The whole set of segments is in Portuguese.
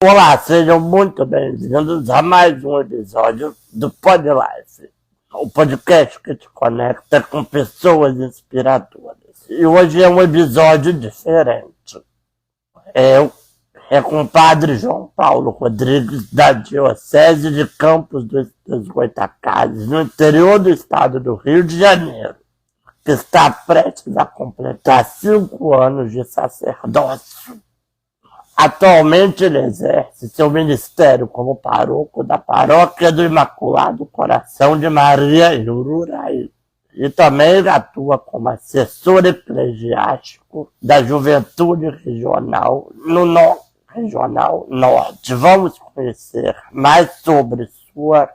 Olá, sejam muito bem-vindos a mais um episódio do Podlife, o podcast que te conecta com pessoas inspiradoras. E hoje é um episódio diferente. É com o padre João Paulo Rodrigues, da Diocese de Campos dos Goytacazes, no interior do estado do Rio de Janeiro, que está prestes a completar 5 anos de sacerdócio. Atualmente ele exerce seu ministério como pároco da Paróquia do Imaculado Coração de Maria em Ururaí. E também atua como assessor eclesiástico da Juventude Regional Regional Norte. Vamos conhecer mais sobre sua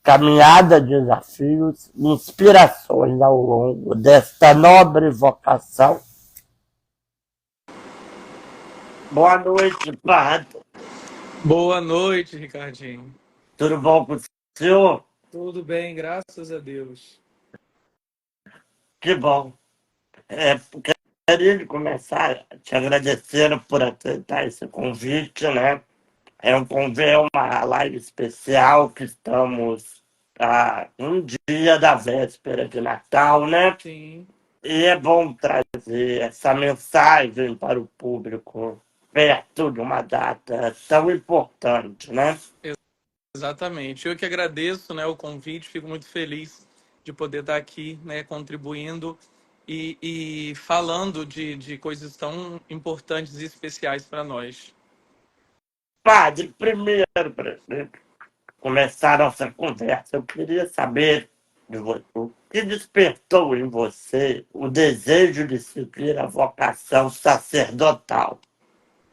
caminhada, desafios e inspirações ao longo desta nobre vocação. Boa noite, padre. Boa noite, Ricardinho. Tudo bom com o senhor? Tudo bem, graças a Deus. Que bom. Gostaria de começar te agradecendo por aceitar esse convite, né? É uma live especial que estamos a um dia da véspera de Natal, né? Sim, E é bom trazer essa mensagem para o público perto de uma data tão importante, né? exatamente. Eu que agradeço, né, o convite, fico muito feliz de poder estar aqui, né, contribuindo e falando de coisas tão importantes e especiais para nós. Padre, primeiro, para começar a nossa conversa, eu queria saber de você, o que despertou em você o desejo de seguir a vocação sacerdotal?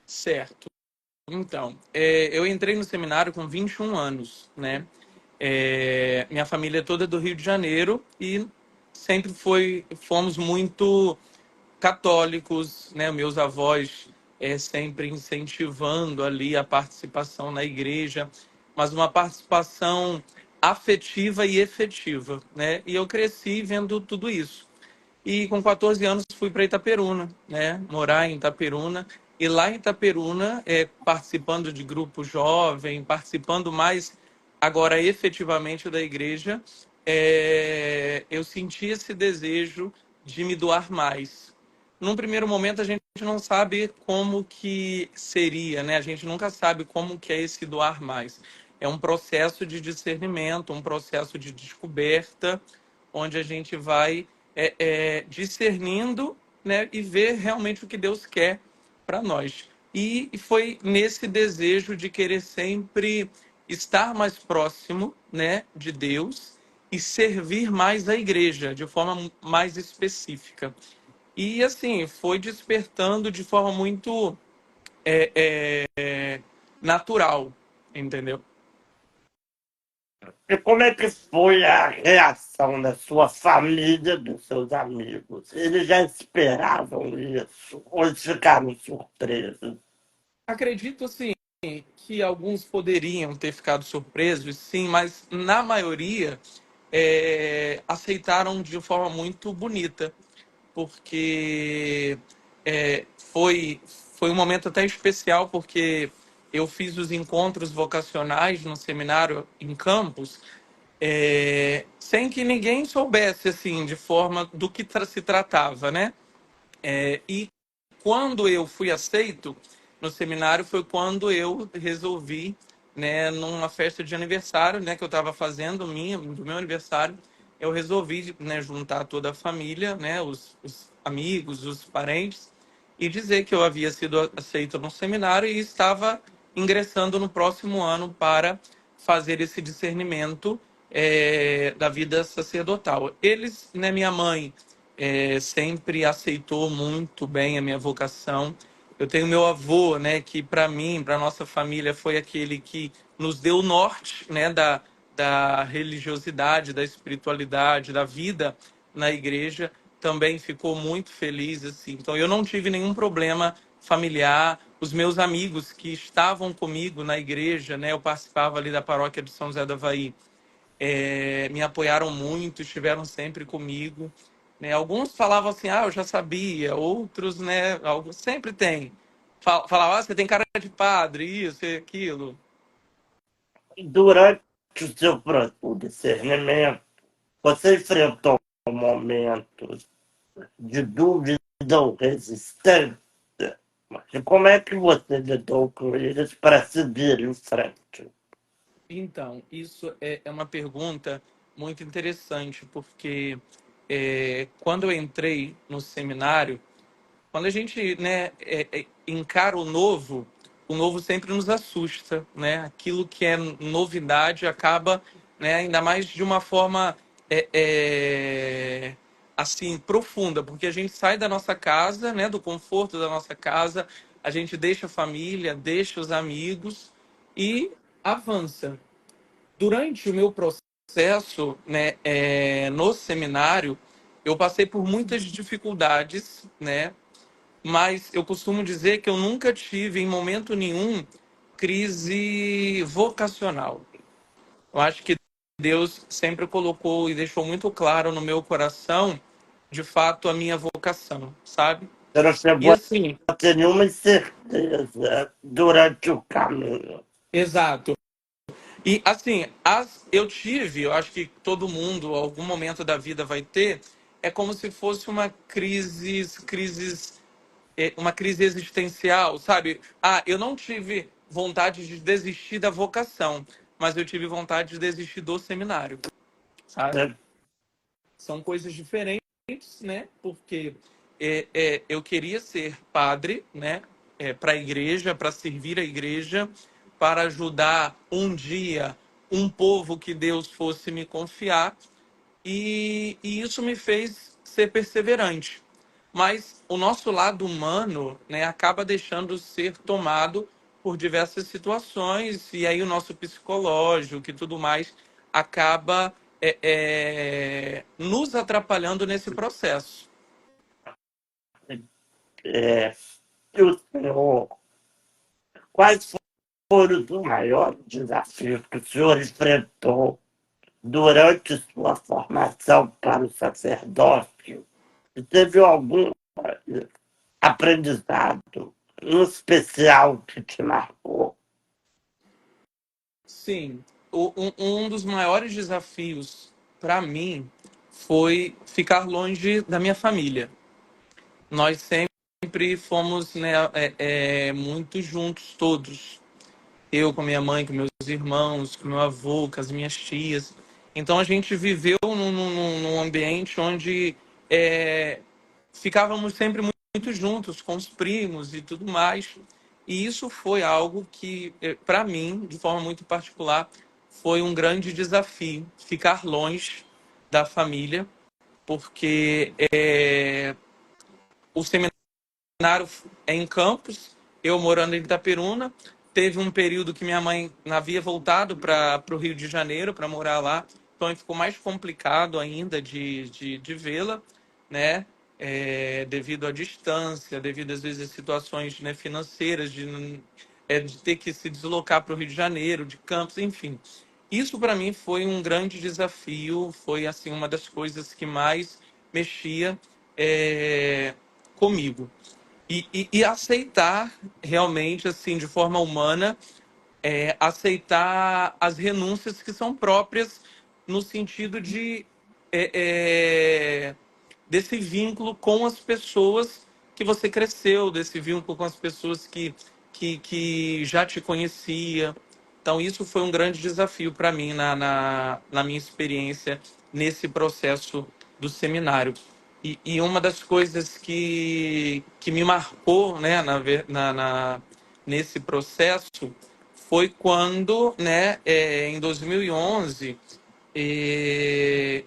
Certo. Então, eu entrei no seminário com 21 anos, né? Minha família é toda do Rio de Janeiro e sempre fomos muito católicos, né? Meus avós sempre incentivando ali a participação na igreja, mas uma participação afetiva e efetiva, né? E eu cresci vendo tudo isso. E com 14 anos fui para Itaperuna, né? Morar em Itaperuna. E lá em Itaperuna, participando de grupo jovem, participando mais agora efetivamente da igreja, eu senti esse desejo de me doar mais. Num primeiro momento a gente não sabe como que seria, né? A gente nunca sabe como que é esse doar mais. É um processo de discernimento, um processo de descoberta, onde a gente vai discernindo, né, e ver realmente o que Deus quer para nós. E foi nesse desejo de querer sempre estar mais próximo, né, de Deus e servir mais a igreja de forma mais específica. E assim, foi despertando de forma muito natural, entendeu? E como é que foi a reação da sua família, dos seus amigos? Eles já esperavam isso? Ou eles ficaram surpresos? Acredito assim que alguns poderiam ter ficado surpresos, sim, mas na maioria aceitaram de forma muito bonita, porque foi um momento até especial, porque eu fiz os encontros vocacionais no seminário em Campos, sem que ninguém soubesse assim de forma do que se tratava, né? E quando eu fui aceito no seminário foi quando eu resolvi, né, numa festa de aniversário, né, que eu estava fazendo do meu aniversário, eu resolvi, né, juntar toda a família, né, os amigos, os parentes, e dizer que eu havia sido aceito no seminário e estava ingressando no próximo ano para fazer esse discernimento da vida sacerdotal. Eles, né, minha mãe sempre aceitou muito bem a minha vocação. Eu tenho meu avô, né, que para mim, para nossa família, foi aquele que nos deu o norte, né, da religiosidade, da espiritualidade, da vida na igreja. Também ficou muito feliz, assim. Então, eu não tive nenhum problema familiar. Os meus amigos que estavam comigo na igreja, né, eu participava ali da paróquia de São José do Avaí, me apoiaram muito, estiveram sempre comigo, né? Alguns falavam assim, ah, eu já sabia, outros, né, sempre tem. falava, ah, você tem cara de padre, isso e aquilo. Durante o seu processo de discernimento, você enfrentou momentos de dúvida ou resistência. E como é que você lidou com eles para seguir em frente? Então, isso é uma pergunta muito interessante, porque quando eu entrei no seminário, quando a gente, né, encara o novo sempre nos assusta, né? Aquilo que é novidade acaba, né, ainda mais de uma forma é, é, assim profunda, porque a gente sai da nossa casa, né, do conforto da nossa casa, a gente deixa a família, deixa os amigos e avança. Durante o meu processo, né, no seminário, eu passei por muitas dificuldades, né? Mas eu costumo dizer que eu nunca tive, em momento nenhum, crise vocacional. Eu acho que Deus sempre colocou e deixou muito claro no meu coração, de fato, a minha vocação, sabe? Você não E chegou assim, a ter nenhuma incerteza durante o caminho. exato. E assim, eu tive, eu acho que todo mundo, algum momento da vida vai ter, é como se fosse uma crise existencial, sabe? Ah, eu não tive vontade de desistir da vocação, mas eu tive vontade de desistir do seminário, sabe? Né? São coisas diferentes, né? Porque eu queria ser padre, né? Para a igreja, para servir a igreja, para ajudar um dia um povo que Deus fosse me confiar, e isso me fez ser perseverante. Mas o nosso lado humano, né, acaba deixando ser tomado por diversas situações, e aí o nosso psicológico e tudo mais acaba nos atrapalhando nesse processo. É, e o senhor, quais foram os maiores desafios que o senhor enfrentou durante sua formação para o sacerdócio? E teve algum aprendizado em especial que te marcou? Sim, um dos maiores desafios para mim foi ficar longe da minha família. Nós sempre fomos, né, muito juntos, todos. Eu com minha mãe, com meus irmãos, com meu avô, com as minhas tias. Então a gente viveu num ambiente onde ficávamos sempre muito juntos, com os primos e tudo mais. E isso foi algo que, para mim, de forma muito particular, foi um grande desafio, ficar longe da família, porque o seminário é em Campos, eu morando em Itaperuna. Teve um período que minha mãe havia voltado para o Rio de Janeiro para morar lá, então ficou mais complicado ainda de vê-la, né? Devido à distância, devido às vezes a situações, né, financeiras, de ter que se deslocar para o Rio de Janeiro, de Campos, enfim. Isso para mim foi um grande desafio, foi assim uma das coisas que mais mexia comigo. E aceitar realmente, assim, de forma humana, aceitar as renúncias que são próprias no sentido é, é, desse vínculo com as pessoas que você cresceu, desse vínculo com as pessoas que já te conhecia. Então, isso foi um grande desafio para mim na minha experiência nesse processo do seminário. E uma das coisas que me marcou, né, nesse processo foi quando, né, em 2011,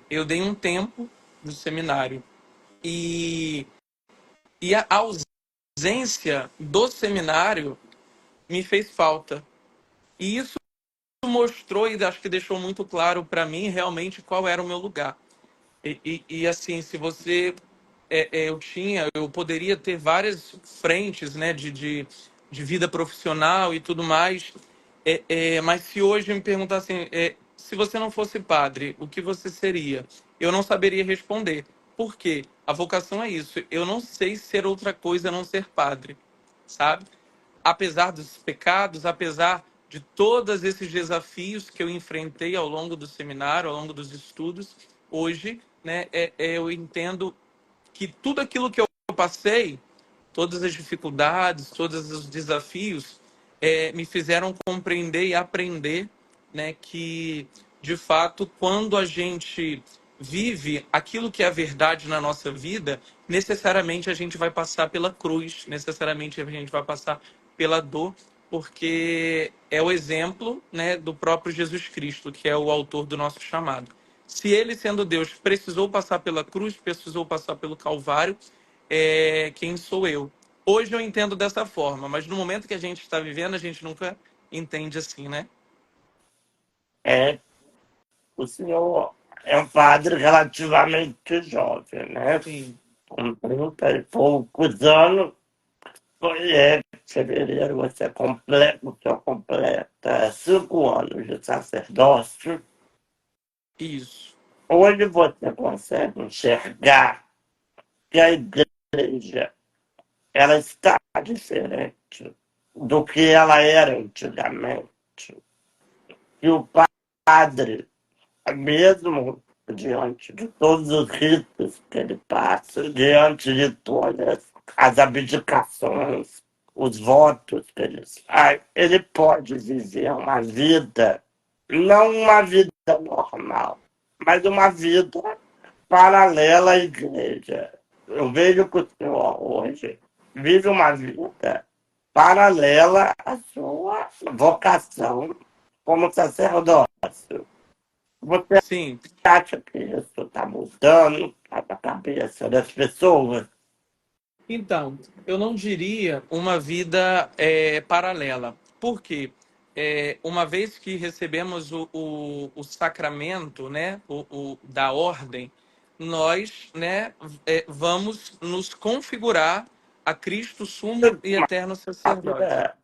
eu dei um tempo no seminário. E, e a ausência do seminário me fez falta. E isso mostrou e acho que deixou muito claro para mim realmente qual era o meu lugar. Assim, se você. Eu poderia ter várias frentes, né, de vida profissional e tudo mais, mas se hoje me perguntassem, se você não fosse padre, o que você seria? Eu não saberia responder. Por quê? A vocação é isso. Eu não sei ser outra coisa a não ser padre, sabe? apesar dos pecados, apesar de todos esses desafios que eu enfrentei ao longo do seminário, ao longo dos estudos, hoje, né, eu entendo que tudo aquilo que eu passei, todas as dificuldades, todos os desafios, me fizeram compreender e aprender, né, que, de fato, quando a gente vive aquilo que é a verdade na nossa vida, necessariamente a gente vai passar pela cruz, necessariamente a gente vai passar pela dor, porque é o exemplo, né, do próprio Jesus Cristo, que é o autor do nosso chamado. Se ele, sendo Deus, precisou passar pela cruz, precisou passar pelo Calvário, quem sou eu? Hoje eu entendo dessa forma, mas no momento que a gente está vivendo, a gente nunca entende assim, né? É, o senhor é um padre relativamente jovem, né? Sim, Com 30 e poucos anos. Foi, fevereiro você completa 5 anos de sacerdócio. isso. Hoje você consegue enxergar que a igreja ela está diferente do que ela era antigamente. E o padre, mesmo diante de todos os ritos que ele passa, diante de todas as abdicações, os votos que ele faz, ele pode viver uma vida, não uma vida normal, mas uma vida paralela à igreja. Eu vejo que o senhor hoje vive uma vida paralela à sua vocação como sacerdócio. Você Sim. acha que isso está mudando a cabeça das pessoas? Então, eu não diria uma vida paralela. Por quê? Uma vez que recebemos o sacramento, né, da ordem, nós, né, vamos nos configurar a Cristo sumo e eterno Uma sacerdote. vida,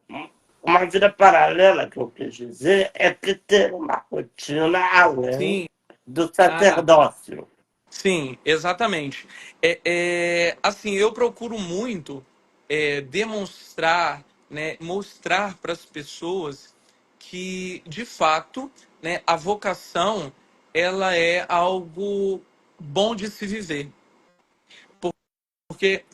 uma vida paralela, que eu quis dizer, é que ter uma rotina além Sim, do ah, sacerdócio. sim, exatamente. Assim, eu procuro muito demonstrar, né, mostrar para as pessoas que, de fato, né, a vocação ela é algo bom de se viver. Porque,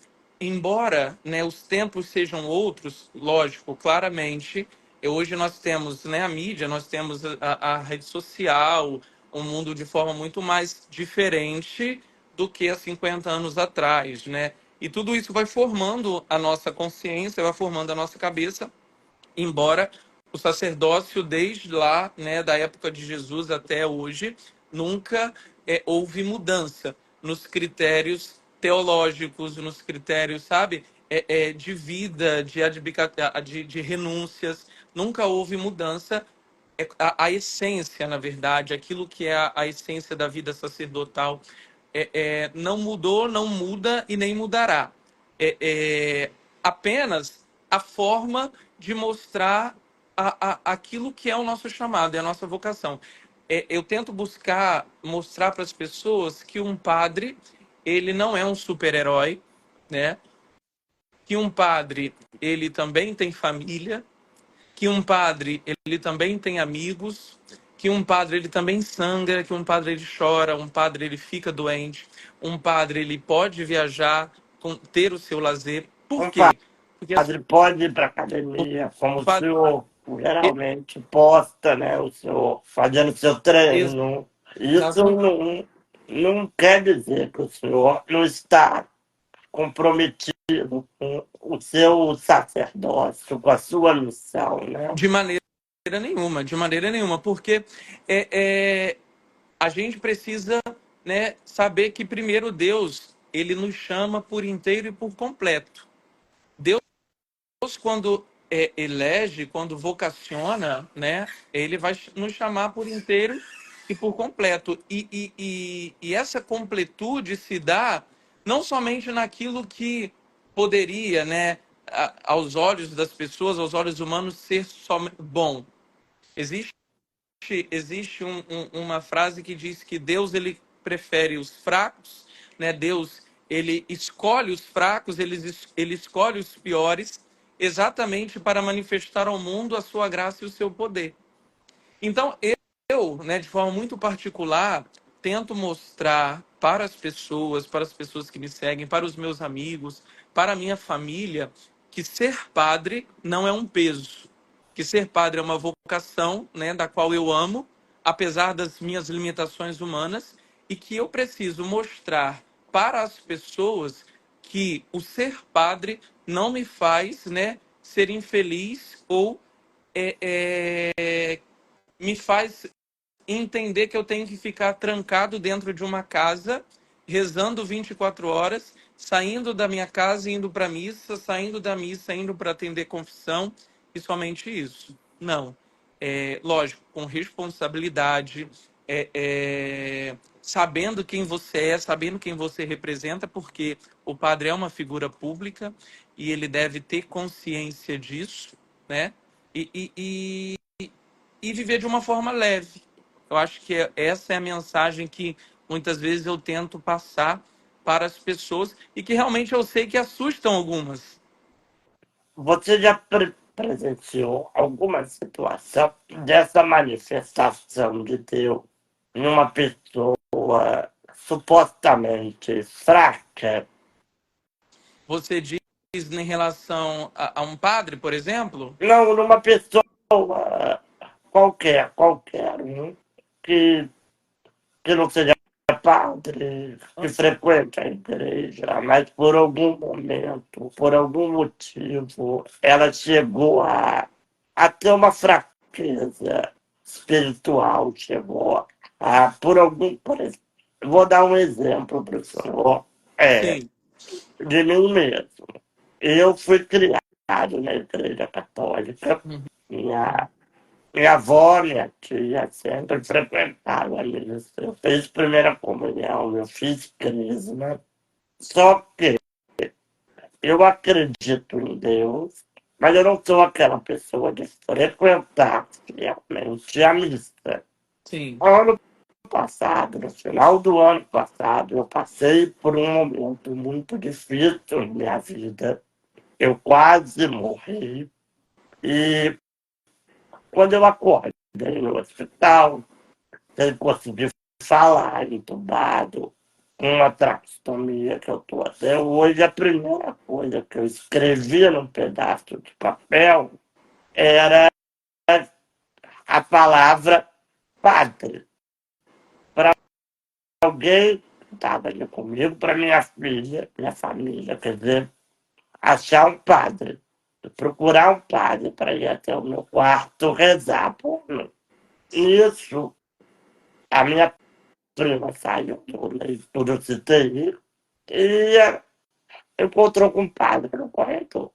embora, né, os tempos sejam outros, lógico, claramente, hoje nós temos, né, a mídia, nós temos a rede social, um mundo de forma muito mais diferente do que há 50 anos atrás, né? E tudo isso vai formando a nossa consciência, vai formando a nossa cabeça, embora o sacerdócio desde lá, né, da época de Jesus até hoje, nunca houve mudança nos critérios teológicos, nos critérios, sabe, de vida, de renúncias, nunca houve mudança. A essência, na verdade, aquilo que é a essência da vida sacerdotal, não mudou, não muda e nem mudará. É, é apenas a forma de mostrar aquilo que é o nosso chamado, é a nossa vocação. Eu tento buscar mostrar para as pessoas que um padre, ele não é um super-herói, né? Que um padre, ele também tem família, que um padre, ele também tem amigos, que um padre, ele também sangra, que um padre, ele chora, um padre, ele fica doente, um padre, ele pode viajar, ter o seu lazer. Por Um quê? Porque padre pode ir para a o academia, como o padre, senhor geralmente posta, né? O senhor fazendo seu treino. Isso exatamente, não quer dizer que o senhor não está comprometido com o seu sacerdócio, com a sua missão, né? de maneira nenhuma, porque é, é, a gente precisa, né, saber que primeiro Deus, ele nos chama por inteiro e por completo. Deus, quando elege, quando vocaciona, né, ele vai nos chamar por inteiro e por completo. E essa completude se dá não somente naquilo que poderia, né, aos olhos das pessoas, aos olhos humanos, ser só bom. Existe uma frase que diz que Deus ele prefere os fracos, né? Deus ele escolhe os fracos, ele escolhe os piores, exatamente para manifestar ao mundo a sua graça e o seu poder. Então, eu, né, de forma muito particular, tento mostrar para as pessoas que me seguem, para os meus amigos, para a minha família, que ser padre não é um peso, que ser padre é uma vocação, né, da qual eu amo, apesar das minhas limitações humanas, e que eu preciso mostrar para as pessoas que o ser padre não me faz, né, ser infeliz ou me faz entender que eu tenho que ficar trancado dentro de uma casa, rezando 24 horas, saindo da minha casa e indo para a missa, saindo da missa, indo para atender confissão, e somente isso. Não. Lógico, com responsabilidade, sabendo quem você é, sabendo quem você representa, porque o padre é uma figura pública e ele deve ter consciência disso, né? E viver de uma forma leve. Eu acho que essa é a mensagem que muitas vezes eu tento passar para as pessoas e que realmente eu sei que assustam algumas. Você já presenciou alguma situação dessa manifestação de Deus em uma pessoa supostamente fraca? Você diz em relação a um padre, por exemplo? Não, numa pessoa qualquer um, que, que não seja padre, que frequente a igreja, mas por algum momento, por algum motivo, ela chegou a ter uma fraqueza espiritual, chegou por algum. Vou dar um exemplo para o senhor, Sim. de mim mesmo. Eu fui criado na Igreja Católica, Uhum. minha minha avó, minha tia sempre frequentavam a missa. Eu fiz primeira comunhão, eu fiz crisma. Só que eu acredito em Deus, mas eu não sou aquela pessoa de frequentar fielmente a missa. Sim. Ano passado, no final do ano passado, eu passei por um momento muito difícil na minha vida. Eu quase morri. E quando eu acordei no hospital, sem conseguir falar, entubado, com uma traqueostomia que eu estou até hoje, a primeira coisa que eu escrevia num pedaço de papel era a palavra padre. Para alguém que estava ali comigo, para minha filha, minha família, quer dizer, achar um padre. Procurar um padre para ir até o meu quarto rezar por mim. Isso, a minha prima saiu do CTI e encontrou com um padre no corredor.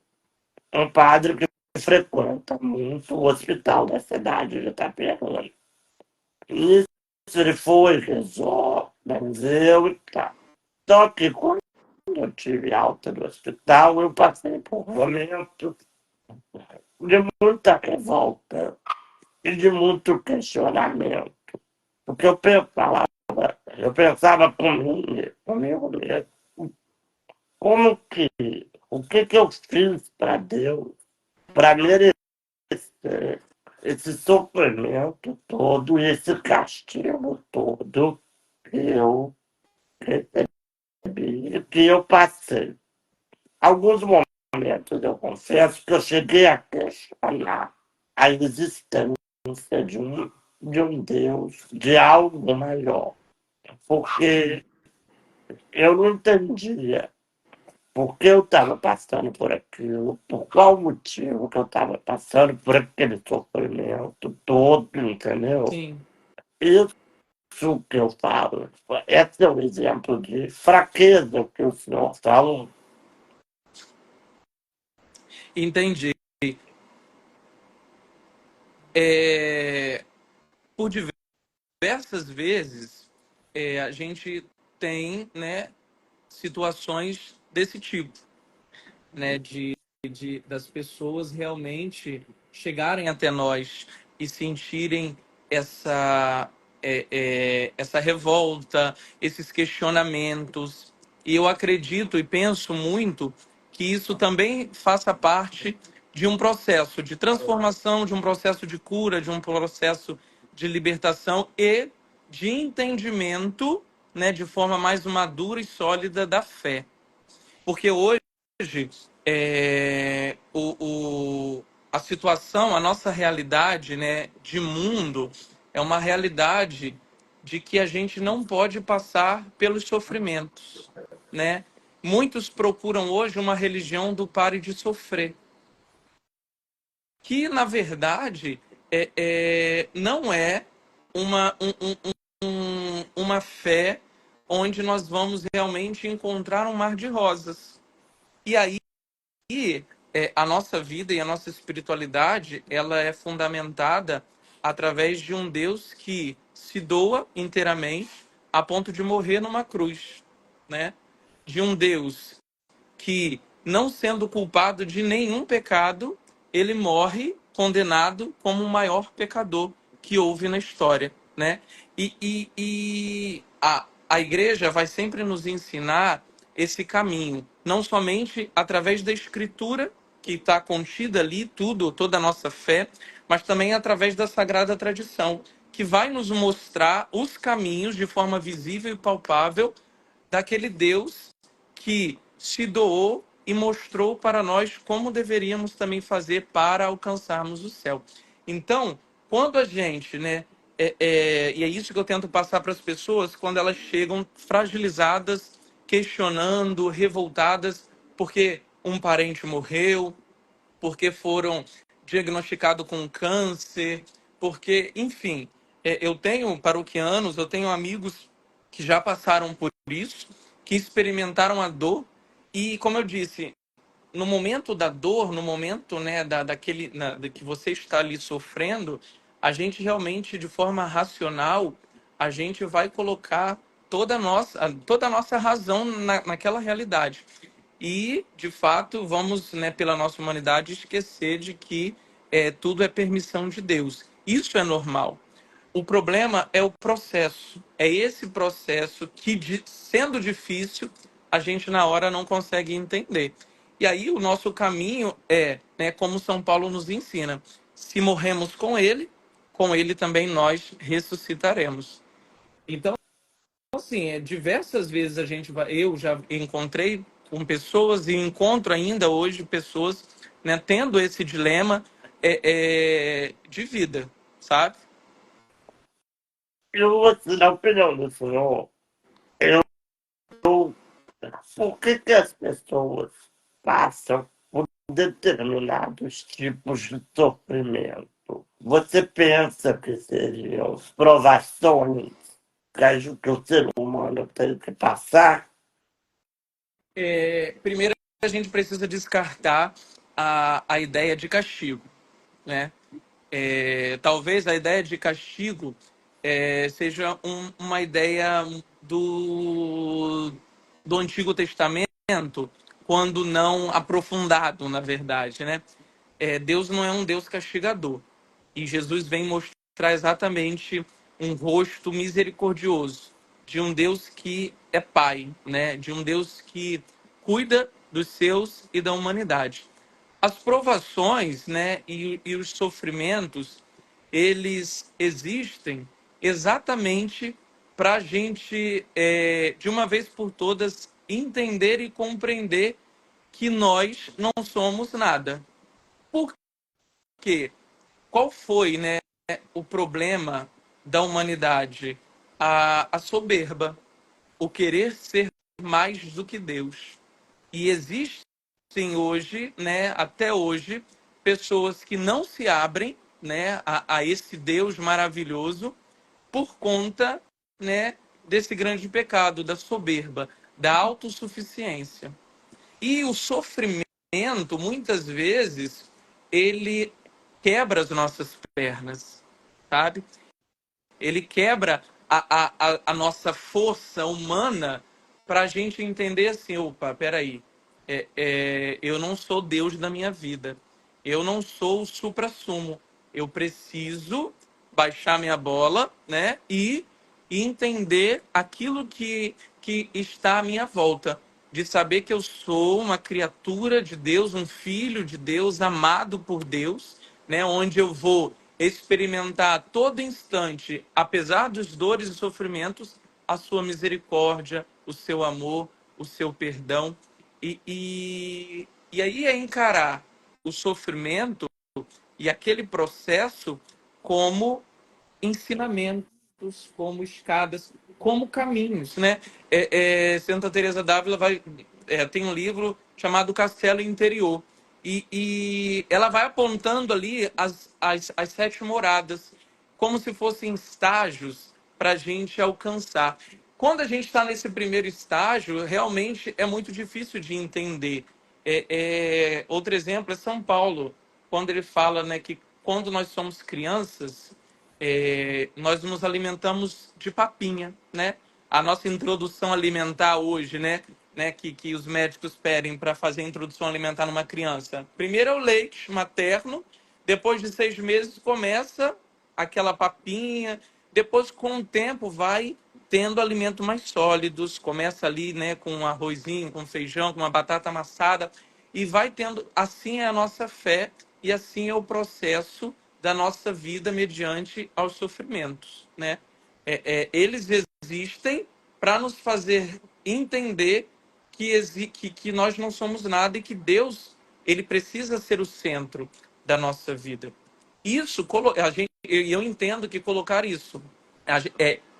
Um padre que frequenta muito o hospital da cidade de Itaperuna. Nisso ele foi, rezou, benzeu e tal. Só que quando eu tive alta do hospital, eu passei por um momento de muita revolta e de muito questionamento. Porque eu pensava comigo mesmo, como que, o que eu fiz para Deus para merecer esse sofrimento todo, esse castigo todo que eu recebi, que eu passei. Alguns momentos eu confesso que eu cheguei a questionar a existência de um Deus, de algo maior, porque eu não entendia por que eu estava passando por aquilo, por qual motivo que eu estava passando por aquele sofrimento todo, entendeu? Sim. Isso que eu falo, esse é um exemplo de fraqueza que o senhor falou. Entendi. É, por diversas vezes, a gente tem, né, situações desse tipo, né, das pessoas realmente chegarem até nós e sentirem essa, essa revolta, esses questionamentos. E eu acredito e penso muito que isso também faça parte de um processo de transformação, de um processo de cura, de um processo de libertação e de entendimento, né, de forma mais madura e sólida da fé. Porque hoje a situação, a nossa realidade, né, de mundo é uma realidade de que a gente não pode passar pelos sofrimentos, né? Muitos procuram hoje uma religião do pare de sofrer, que na verdade não é uma fé onde nós vamos realmente encontrar um mar de rosas. E aí a nossa vida e a nossa espiritualidade, ela é fundamentada através de um Deus que se doa inteiramente a ponto de morrer numa cruz, né? De um Deus que, não sendo culpado de nenhum pecado, ele morre condenado como o maior pecador que houve na história, né? A igreja vai sempre nos ensinar esse caminho, não somente através da escritura, que está contida ali, toda a nossa fé, mas também através da sagrada tradição, que vai nos mostrar os caminhos de forma visível e palpável daquele Deus que se doou e mostrou para nós como deveríamos também fazer para alcançarmos o céu. Então, quando a gente, né, e é isso que eu tento passar para as pessoas, quando elas chegam fragilizadas, questionando, revoltadas, porque um parente morreu, porque foram diagnosticados com câncer, porque, enfim, eu tenho paroquianos, eu tenho amigos que já passaram por isso, que experimentaram a dor, e, como eu disse, no momento da dor, no momento, né, de que você está ali sofrendo, a gente realmente, de forma racional, a gente vai colocar toda a nossa razão naquela realidade. E, de fato, vamos, né, pela nossa humanidade, esquecer de que tudo é permissão de Deus. Isso é normal. O problema é o processo. É esse processo que, sendo difícil, a gente na hora não consegue entender. E aí o nosso caminho é, né, como São Paulo nos ensina, se morremos com ele também nós ressuscitaremos. Então, assim, diversas vezes eu já encontrei com pessoas e encontro ainda hoje pessoas, né, tendo esse dilema de vida, sabe? Eu vou te dar a opinião do senhor. Por que as pessoas passam por determinados tipos de sofrimento? Você pensa que seriam provações que o ser humano tem que passar? Primeiro, a gente precisa descartar a ideia de castigo, né? Talvez a ideia de castigo seja uma ideia do Antigo Testamento, quando não aprofundado, na verdade, né? Deus não é um Deus castigador. E Jesus vem mostrar exatamente um rosto misericordioso de um Deus que é Pai, né? De um Deus que cuida dos seus e da humanidade. As provações, né, e os sofrimentos, eles existem exatamente para a gente, de uma vez por todas, entender e compreender que nós não somos nada. Por quê? Qual foi, né, o problema da humanidade? A soberba, o querer ser mais do que Deus. E existem hoje, né, até hoje, pessoas que não se abrem, né, a esse Deus maravilhoso por conta, né, desse grande pecado, da soberba, da autossuficiência. E o sofrimento, muitas vezes, ele quebra as nossas pernas, sabe? Ele quebra a nossa força humana para a gente entender assim, opa, peraí, eu não sou Deus da minha vida, eu não sou o suprassumo, eu preciso baixar minha bola, né, e entender aquilo que está à minha volta, de saber que eu sou uma criatura de Deus, um filho de Deus, amado por Deus, né? Onde eu vou experimentar a todo instante, apesar dos dores e sofrimentos, a sua misericórdia, o seu amor, o seu perdão. E aí é encarar o sofrimento e aquele processo como ensinamentos, como escadas, como caminhos, né? Santa Teresa d'Ávila tem um livro chamado Castelo Interior e ela vai apontando ali as sete moradas, como se fossem estágios para a gente alcançar. Quando a gente está nesse primeiro estágio, realmente é muito difícil de entender. Outro exemplo é São Paulo, quando ele fala, né, que quando nós somos crianças, nós nos alimentamos de papinha, né? A nossa introdução alimentar hoje, né, que os médicos pedem para fazer a introdução alimentar numa criança. Primeiro é o leite materno, depois de 6 meses começa aquela papinha, depois com o tempo vai tendo alimentos mais sólidos, começa ali, né, com um arrozinho, com feijão, com uma batata amassada, e vai tendo, assim é a nossa fé e assim é o processo da nossa vida mediante aos sofrimentos, né? Eles existem para nos fazer entender que nós não somos nada e que Deus ele precisa ser o centro da nossa vida. Isso, eu entendo que colocar isso,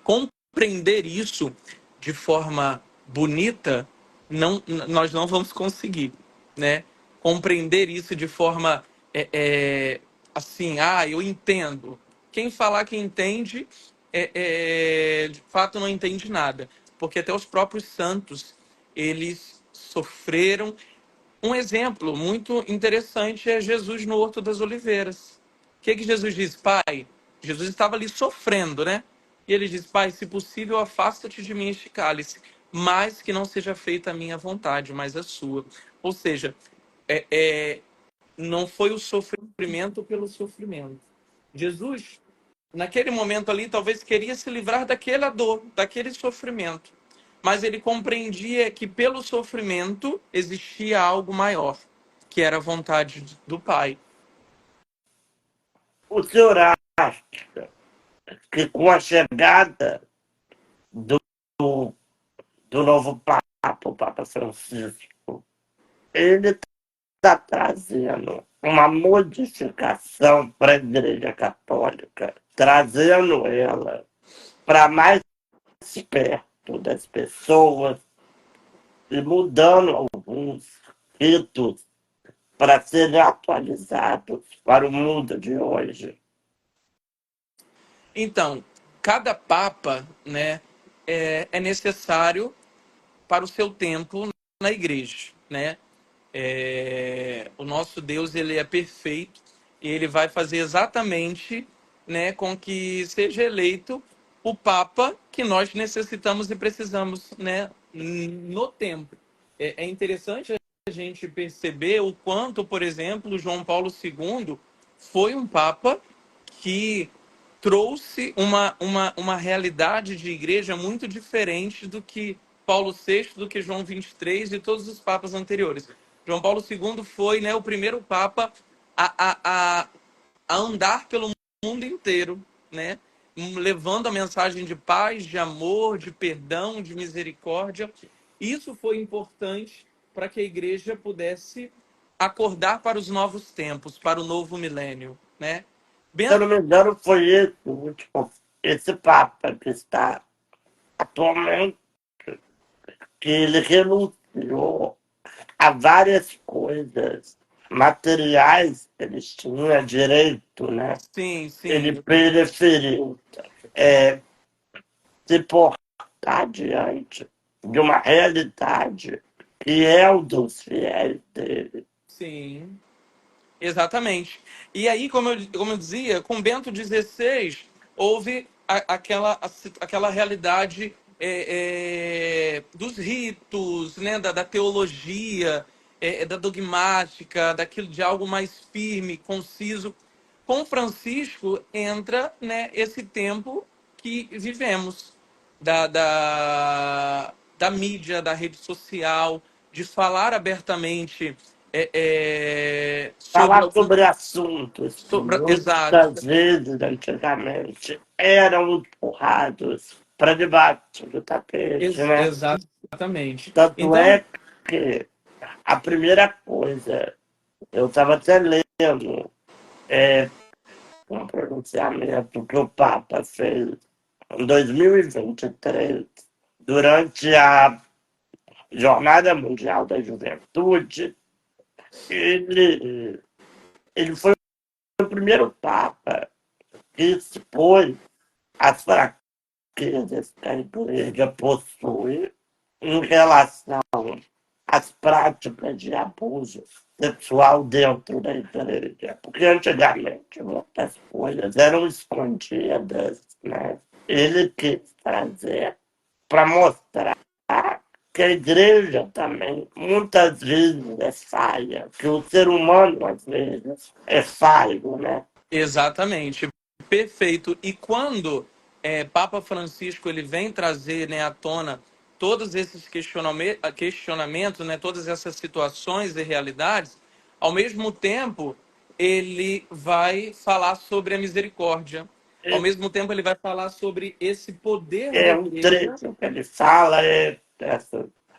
compreender isso de forma bonita, nós não vamos conseguir, né? Compreender isso de forma assim, eu entendo. Quem falar que entende, de fato não entende nada, porque até os próprios santos eles sofreram. Um exemplo muito interessante é Jesus no Horto das Oliveiras. O que Jesus diz? Pai, Jesus estava ali sofrendo, né? E ele diz, Pai, se possível, afasta-te de mim este cálice, mas que não seja feita a minha vontade, mas a sua. Ou seja, é, é, não foi o sofrimento pelo sofrimento. Jesus, naquele momento ali, talvez queria se livrar daquela dor, daquele sofrimento. Mas ele compreendia que pelo sofrimento existia algo maior, que era a vontade do Pai. O senhor acha que com a chegada do, do novo Papa, o Papa Francisco, ele está trazendo uma modificação para a Igreja Católica, trazendo ela para mais perto das pessoas e mudando alguns ritos para serem atualizados para o mundo de hoje. Então, cada Papa, né, é necessário para o seu tempo na Igreja, né? O nosso Deus ele é perfeito e ele vai fazer exatamente, né, com que seja eleito o Papa que nós necessitamos e precisamos, né, no tempo. É interessante a gente perceber o quanto, por exemplo, João Paulo II foi um Papa que trouxe uma realidade de igreja muito diferente do que Paulo VI, do que João 23 e todos os papas anteriores. João Paulo II foi, né, o primeiro papa a andar pelo mundo inteiro, né, levando a mensagem de paz, de amor, de perdão, de misericórdia. Isso foi importante para que a igreja pudesse acordar para os novos tempos, para o novo milênio, né? Se eu não me engano, foi esse o último, esse Papa que está atualmente, que ele renunciou a várias coisas materiais que eles tinham direito, né? Sim, sim. Ele preferiu se portar diante de uma realidade que é o dos fiéis dele. Sim, exatamente. E aí, como eu dizia, com Bento XVI, houve aquela realidade dos ritos, né, da teologia, da dogmática, daquilo de algo mais firme, conciso. Com Francisco entra, né, esse tempo que vivemos, da mídia, da rede social, de falar abertamente sobre Falar algum. sobre assuntos que Exato, muitas vezes, antigamente, eram empurrados para debaixo do tapete, né? exatamente. Tanto Então, é que a primeira coisa, eu estava até lendo um pronunciamento que o Papa fez em 2023, durante a Jornada Mundial da Juventude. Ele foi o primeiro Papa que expôs as fraquezas que a igreja possui em relação às práticas de abuso sexual dentro da igreja. Porque antigamente muitas coisas eram escondidas, né? Ele quis trazer para mostrar que a igreja também muitas vezes é falha, que o ser humano às vezes é falho, né? exatamente, perfeito. E quando Papa Francisco ele vem trazer, né, à tona todos esses questionamentos, né, todas essas situações e realidades, ao mesmo tempo ele vai falar sobre a misericórdia. Ao mesmo tempo ele vai falar sobre esse poder da É um igreja. trecho que ele fala,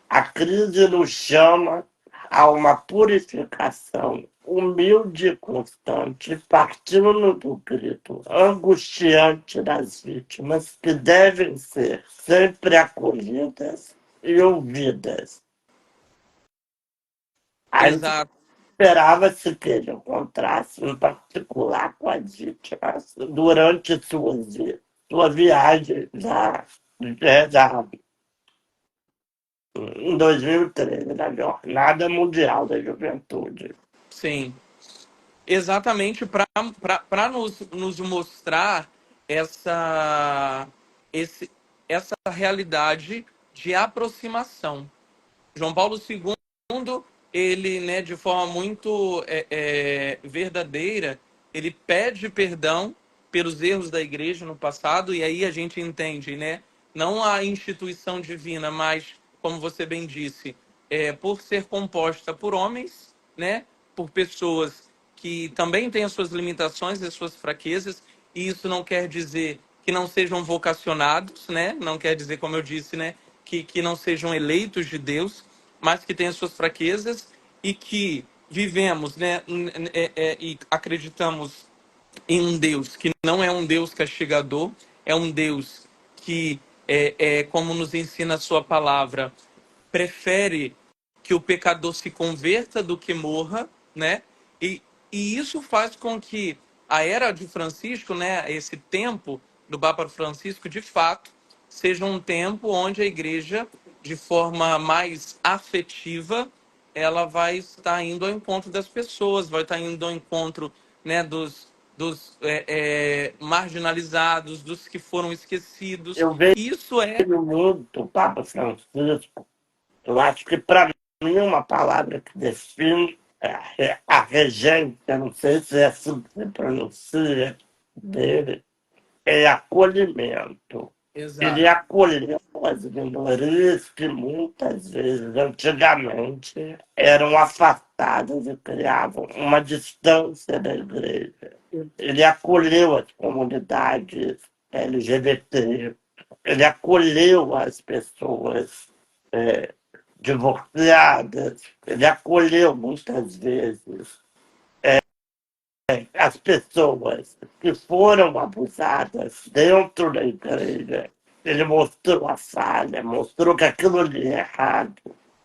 a crise nos chama a uma purificação humilde e constante, partindo do grito angustiante das vítimas, que devem ser sempre acolhidas e ouvidas. Aí Exato. esperava-se que ele encontrasse, em particular com as vítimas, durante sua viagem em 2013, na Jornada Mundial da Juventude. Sim. Exatamente para nos mostrar essa, essa realidade de aproximação. João Paulo II, ele, né, de forma muito verdadeira, ele pede perdão pelos erros da igreja no passado, e aí a gente entende, né, não a instituição divina, mas, como você bem disse, por ser composta por homens, né, por pessoas que também têm as suas limitações e as suas fraquezas, e isso não quer dizer que não sejam vocacionados, né, não quer dizer, como eu disse, né, que não sejam eleitos de Deus, mas que têm as suas fraquezas e que vivemos, né, e acreditamos em um Deus que não é um Deus castigador, é um Deus que, como nos ensina a sua palavra, prefere que o pecador se converta do que morra, né? E, e isso faz com que a era de Francisco, né, esse tempo do Papa Francisco, de fato, seja um tempo onde a igreja, de forma mais afetiva, ela vai estar indo ao encontro das pessoas, vai estar indo ao encontro, né, dos marginalizados, dos que foram esquecidos. Eu vejo E isso é muito o Papa Francisco. Eu acho que, para mim, uma palavra que define a regência, não sei se é assim que se pronuncia, dele, é acolhimento. Ele exato. acolheu as minorias que muitas vezes, antigamente, eram afastadas e criavam uma distância da igreja. Ele acolheu as comunidades LGBT, ele acolheu as pessoas divorciadas, ele acolheu muitas vezes as pessoas que foram abusadas dentro da igreja. Ele mostrou a falha, mostrou que aquilo ali é errado.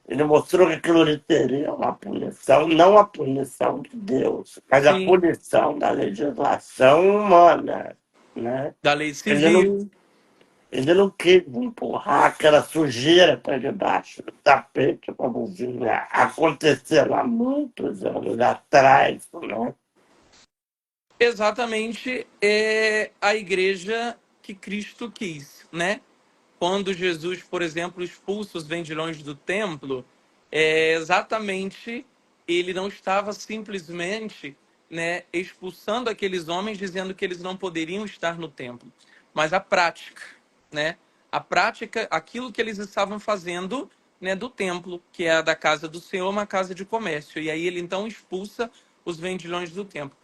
Ele mostrou que aquilo ali teria uma punição, não a punição de Deus, mas a Sim, punição da legislação humana. Né? da lei Ele não, civil. ele não quis empurrar aquela sujeira para debaixo do tapete, como vinha acontecendo há muitos anos atrás. Né? Exatamente é a igreja que Cristo quis, né? Quando Jesus, por exemplo, expulsa os vendilhões do templo, exatamente ele não estava simplesmente, né, expulsando aqueles homens dizendo que eles não poderiam estar no templo, mas a prática, né? a prática, aquilo que eles estavam fazendo, né, do templo, que é a da casa do Senhor, uma casa de comércio. E aí ele então expulsa os vendilhões do templo.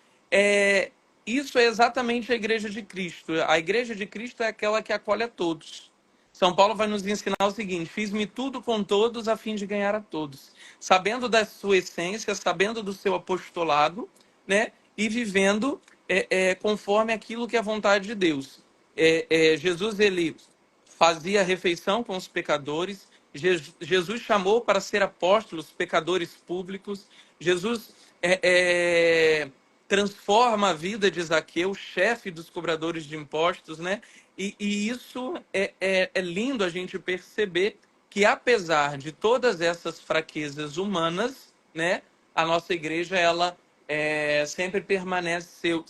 Isso é exatamente a Igreja de Cristo. A Igreja de Cristo é aquela que acolhe a todos. São Paulo vai nos ensinar o seguinte: fiz-me tudo com todos a fim de ganhar a todos. Sabendo da sua essência, sabendo do seu apostolado, né? E vivendo conforme aquilo que é a vontade de Deus. Jesus, ele fazia refeição com os pecadores. Jesus chamou para ser apóstolos pecadores públicos. Jesus transforma a vida de Zaqueu, chefe dos cobradores de impostos, né? E isso é lindo a gente perceber que, apesar de todas essas fraquezas humanas, né, a nossa igreja ela sempre permaneceu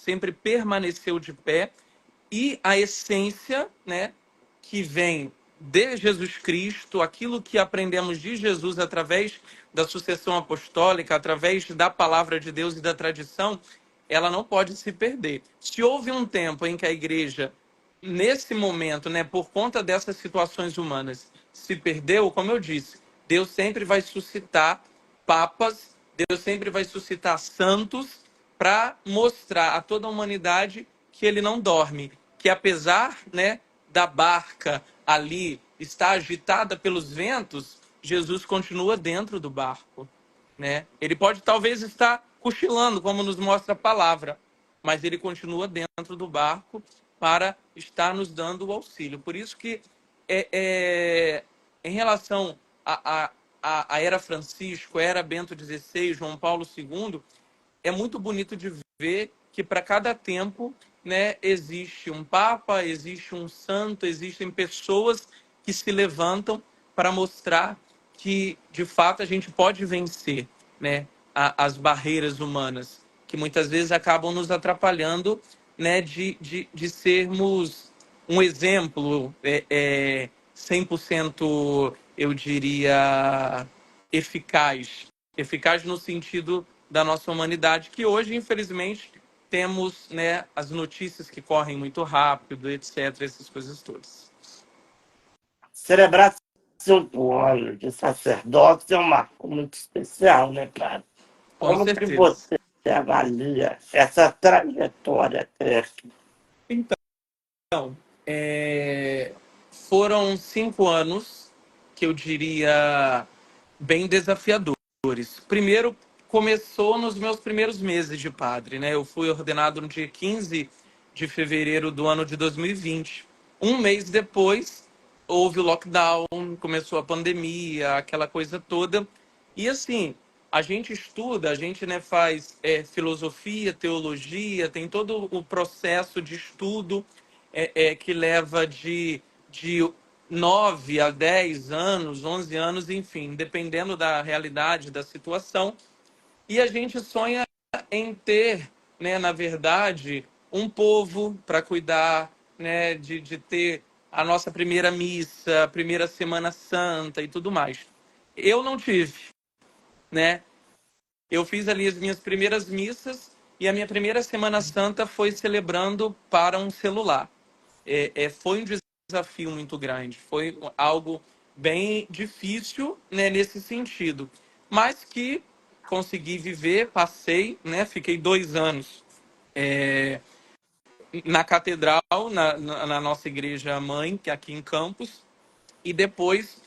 de pé, e a essência, né, que vem de Jesus Cristo, aquilo que aprendemos de Jesus através da sucessão apostólica, através da palavra de Deus e da tradição, ela não pode se perder. Se houve um tempo em que a igreja, nesse momento, né, por conta dessas situações humanas, se perdeu, como eu disse, Deus sempre vai suscitar papas, Deus sempre vai suscitar santos para mostrar a toda a humanidade que ele não dorme, que apesar, né, da barca ali estar agitada pelos ventos, Jesus continua dentro do barco, né? Ele pode talvez estar cochilando, como nos mostra a palavra, mas ele continua dentro do barco para estar nos dando o auxílio. Por isso que, em relação à era Francisco, era Bento XVI, João Paulo II, é muito bonito de ver que para cada tempo, né, existe um papa, existe um santo, existem pessoas que se levantam para mostrar que, de fato, a gente pode vencer, né, as barreiras humanas, que muitas vezes acabam nos atrapalhando, né, de sermos um exemplo 100%, eu diria, eficaz. Eficaz no sentido da nossa humanidade, que hoje, infelizmente, temos, né, as notícias que correm muito rápido, etc., essas coisas todas. Celebrar 5 anos de sacerdócio é um marco muito especial, né, cara? Com Como que certeza. você avalia essa trajetória até aqui? Então, foram 5 anos que eu diria bem desafiadores. Primeiro, começou nos meus primeiros meses de padre, né? Eu fui ordenado no dia 15 de fevereiro do ano de 2020. Um mês depois, houve o lockdown, começou a pandemia, aquela coisa toda. E assim, a gente estuda, a gente, né, faz filosofia, teologia, tem todo o processo de estudo que leva de 9 a 10 anos, 11 anos, enfim, dependendo da realidade, da situação. E a gente sonha em ter, né, na verdade, um povo para cuidar, né, de ter a nossa primeira missa, a primeira Semana Santa e tudo mais. Eu não tive, né? Eu fiz ali as minhas primeiras missas e a minha primeira Semana Santa foi celebrando para um celular. Foi um desafio muito grande, foi algo bem difícil, né, nesse sentido, mas que consegui viver, passei, né, fiquei 2 anos na catedral, na nossa igreja mãe, que é aqui em Campos, e depois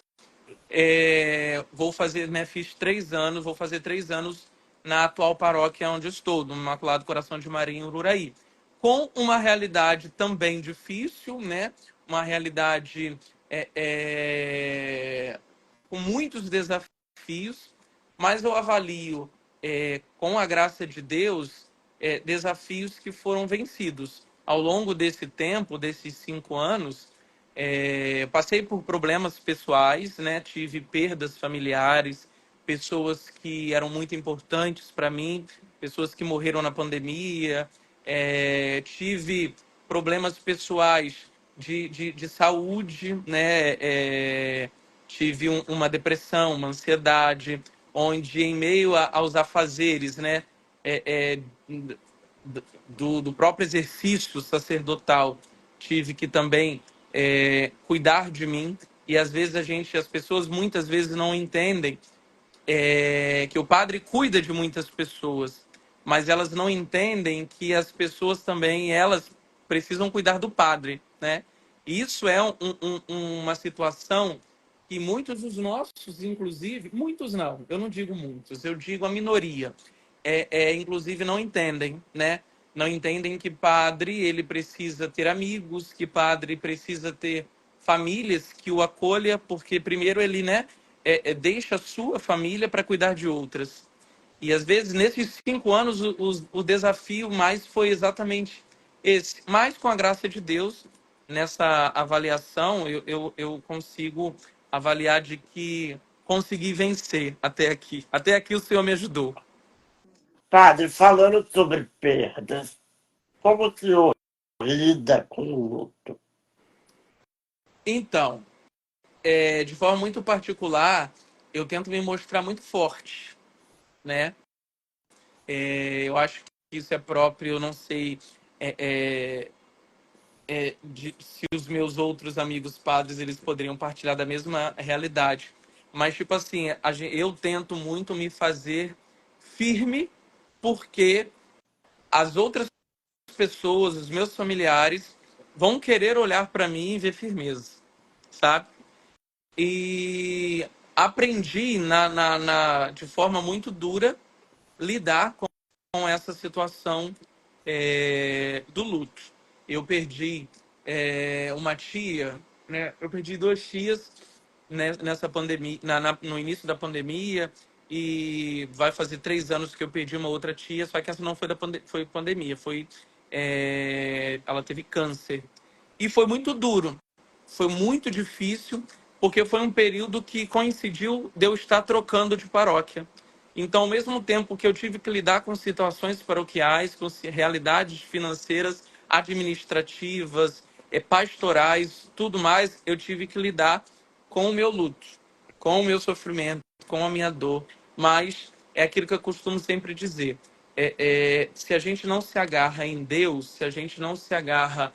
vou fazer, né, fiz 3 anos, vou fazer 3 anos na atual paróquia onde estou, no Imaculado Coração de Maria, em Ururaí. Com uma realidade também difícil, né? Uma realidade com muitos desafios, mas eu avalio, com a graça de Deus, desafios que foram vencidos. Ao longo desse tempo, desses 5 anos, passei por problemas pessoais, né? Tive perdas familiares, pessoas que eram muito importantes para mim, pessoas que morreram na pandemia, tive problemas pessoais de saúde, né? Tive uma depressão, uma ansiedade, onde em meio aos afazeres, né? É, do próprio exercício sacerdotal, tive que também cuidar de mim. E às vezes as pessoas muitas vezes não entendem que o padre cuida de muitas pessoas, mas elas não entendem que as pessoas também elas precisam cuidar do padre, né? E isso é uma situação que muitos dos nossos, inclusive, muitos não, eu não digo muitos, eu digo a minoria, inclusive não entendem, né? Não entendem que padre ele precisa ter amigos, que padre precisa ter famílias que o acolha, porque primeiro ele, né, deixa a sua família para cuidar de outras. E às vezes, nesses 5 anos, o desafio mais foi exatamente esse. Mas com a graça de Deus, nessa avaliação, eu consigo avaliar de que consegui vencer até aqui. Até aqui o Senhor me ajudou. Padre, falando sobre perdas, como o senhor lida com o luto? Então, de forma muito particular, eu tento me mostrar muito forte, né? Eu acho que isso é próprio, eu não sei é, se os meus outros amigos padres eles poderiam partilhar da mesma realidade. Mas, tipo assim, eu tento muito me fazer firme porque as outras pessoas, os meus familiares, vão querer olhar para mim e ver firmeza, sabe? E aprendi de forma muito dura lidar com essa situação do luto. Eu perdi uma tia, né? Eu perdi duas tias, né, nessa pandemia, no início da pandemia, e vai fazer 3 anos que eu perdi uma outra tia, só que essa não foi foi pandemia, ela teve câncer. E foi muito duro, foi muito difícil, porque foi um período que coincidiu de eu estar trocando de paróquia. Então, ao mesmo tempo que eu tive que lidar com situações paroquiais, com realidades financeiras, administrativas, pastorais, tudo mais, eu tive que lidar com o meu luto, com o meu sofrimento, com a minha dor. Mas é aquilo que eu costumo sempre dizer: se a gente não se agarra em Deus, se a gente não se agarra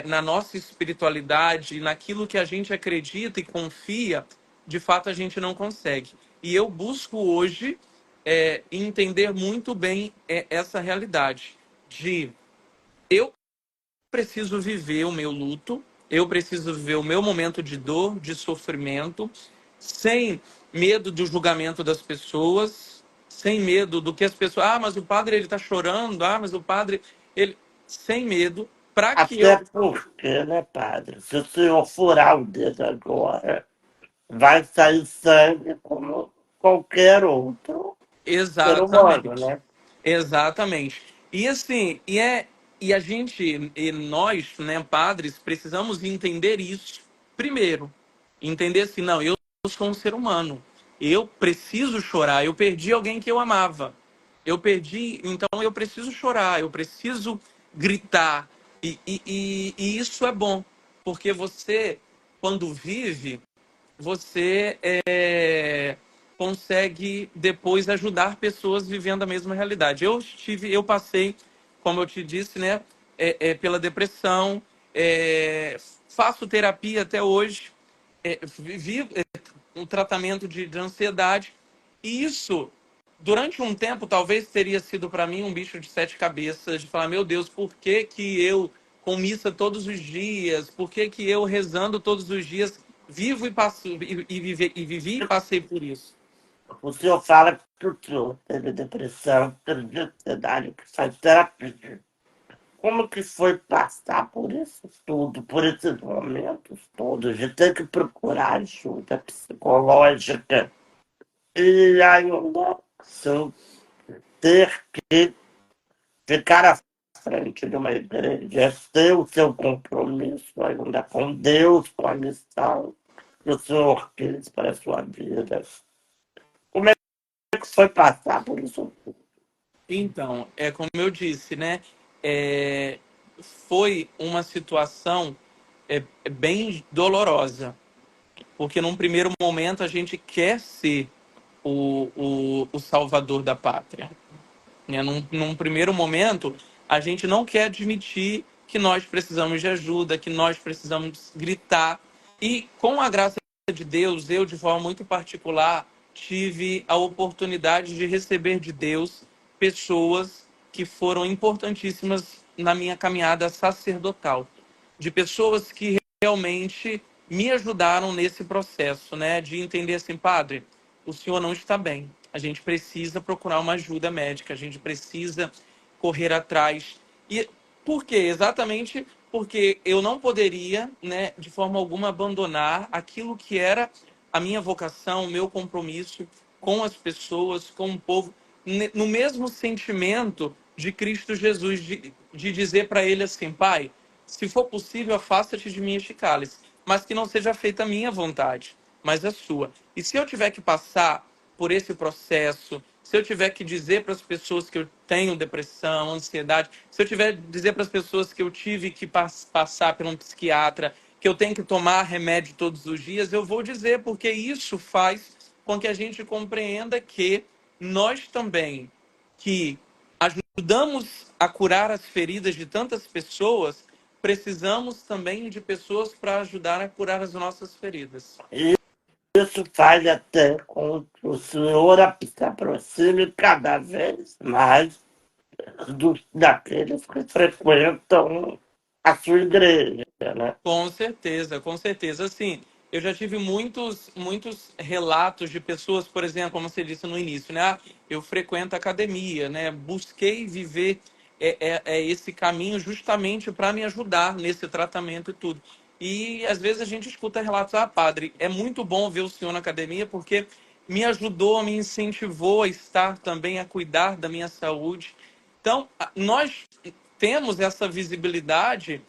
na nossa espiritualidade, naquilo que a gente acredita e confia, de fato a gente não consegue. E eu busco hoje entender muito bem essa realidade de eu preciso viver o meu luto, eu preciso viver o meu momento de dor, de sofrimento, sem medo do julgamento das pessoas, sem medo do que as pessoas, mas o padre ele tá chorando, mas o padre ele sem medo, para que Até eu porque, né, padre? Se o senhor furar o dedo agora, vai sair sangue como qualquer outro ser humano, exatamente. né? Exatamente. E assim, e a gente, e nós, né, padres, precisamos entender isso primeiro. Entender assim, não, eu sou um ser humano. Eu preciso chorar. Eu perdi alguém que eu amava. Eu perdi, então eu preciso chorar, eu preciso gritar. E isso é bom, porque você, quando vive, você consegue depois ajudar pessoas vivendo a mesma realidade. Eu passei, como eu te disse, né, pela depressão, faço terapia até hoje, vivo um tratamento de ansiedade, e isso, durante um tempo, talvez teria sido para mim um bicho de sete cabeças, de falar, meu Deus, por que que eu com missa todos os dias, por que que eu rezando todos os dias vivo e passo vivi e passei por isso. O senhor fala que o senhor teve depressão, teve ansiedade, que faz terapia. Como que foi passar por isso tudo, por esses momentos todos, de ter que procurar ajuda psicológica e ainda sem ter que ficar à frente de uma igreja, ter o seu compromisso ainda com Deus, com a missão que o Senhor quis para a sua vida? Como é que foi passar por isso tudo? Então, como eu disse, né? É, foi uma situação bem dolorosa, porque num primeiro momento a gente quer ser o salvador da pátria, né? Num primeiro momento, a gente não quer admitir que nós precisamos de ajuda, que nós precisamos gritar. E com a graça de Deus, eu, de forma muito particular, tive a oportunidade de receber de Deus pessoas que foram importantíssimas na minha caminhada sacerdotal, de pessoas que realmente me ajudaram nesse processo, né, de entender assim, padre, o senhor não está bem, a gente precisa procurar uma ajuda médica, a gente precisa correr atrás. E por quê? Exatamente porque eu não poderia, né, de forma alguma, abandonar aquilo que era a minha vocação, o meu compromisso com as pessoas, com o povo, no mesmo sentimento de Cristo Jesus, de dizer para ele assim, Pai, se for possível, afasta-te de mim este cálice, mas que não seja feita a minha vontade, mas a sua. E se eu tiver que passar por esse processo, se eu tiver que dizer para as pessoas que eu tenho depressão, ansiedade, se eu tiver que dizer para as pessoas que eu tive que passar por um psiquiatra, que eu tenho que tomar remédio todos os dias, eu vou dizer, porque isso faz com que a gente compreenda que nós também, que ajudamos a curar as feridas de tantas pessoas, precisamos também de pessoas para ajudar a curar as nossas feridas. Isso faz até com que o senhor se aproxime cada vez mais daqueles que frequentam a sua igreja, né? Com certeza, com certeza. Assim, eu já tive muitos relatos de pessoas, por exemplo, como você disse no início, né? Ah, eu frequento a academia, né? Busquei viver esse caminho justamente para me ajudar nesse tratamento e tudo. E às vezes a gente escuta relatos, ah, padre, é muito bom ver o senhor na academia porque me ajudou, me incentivou a estar também a cuidar da minha saúde. Então, nós temos essa visibilidade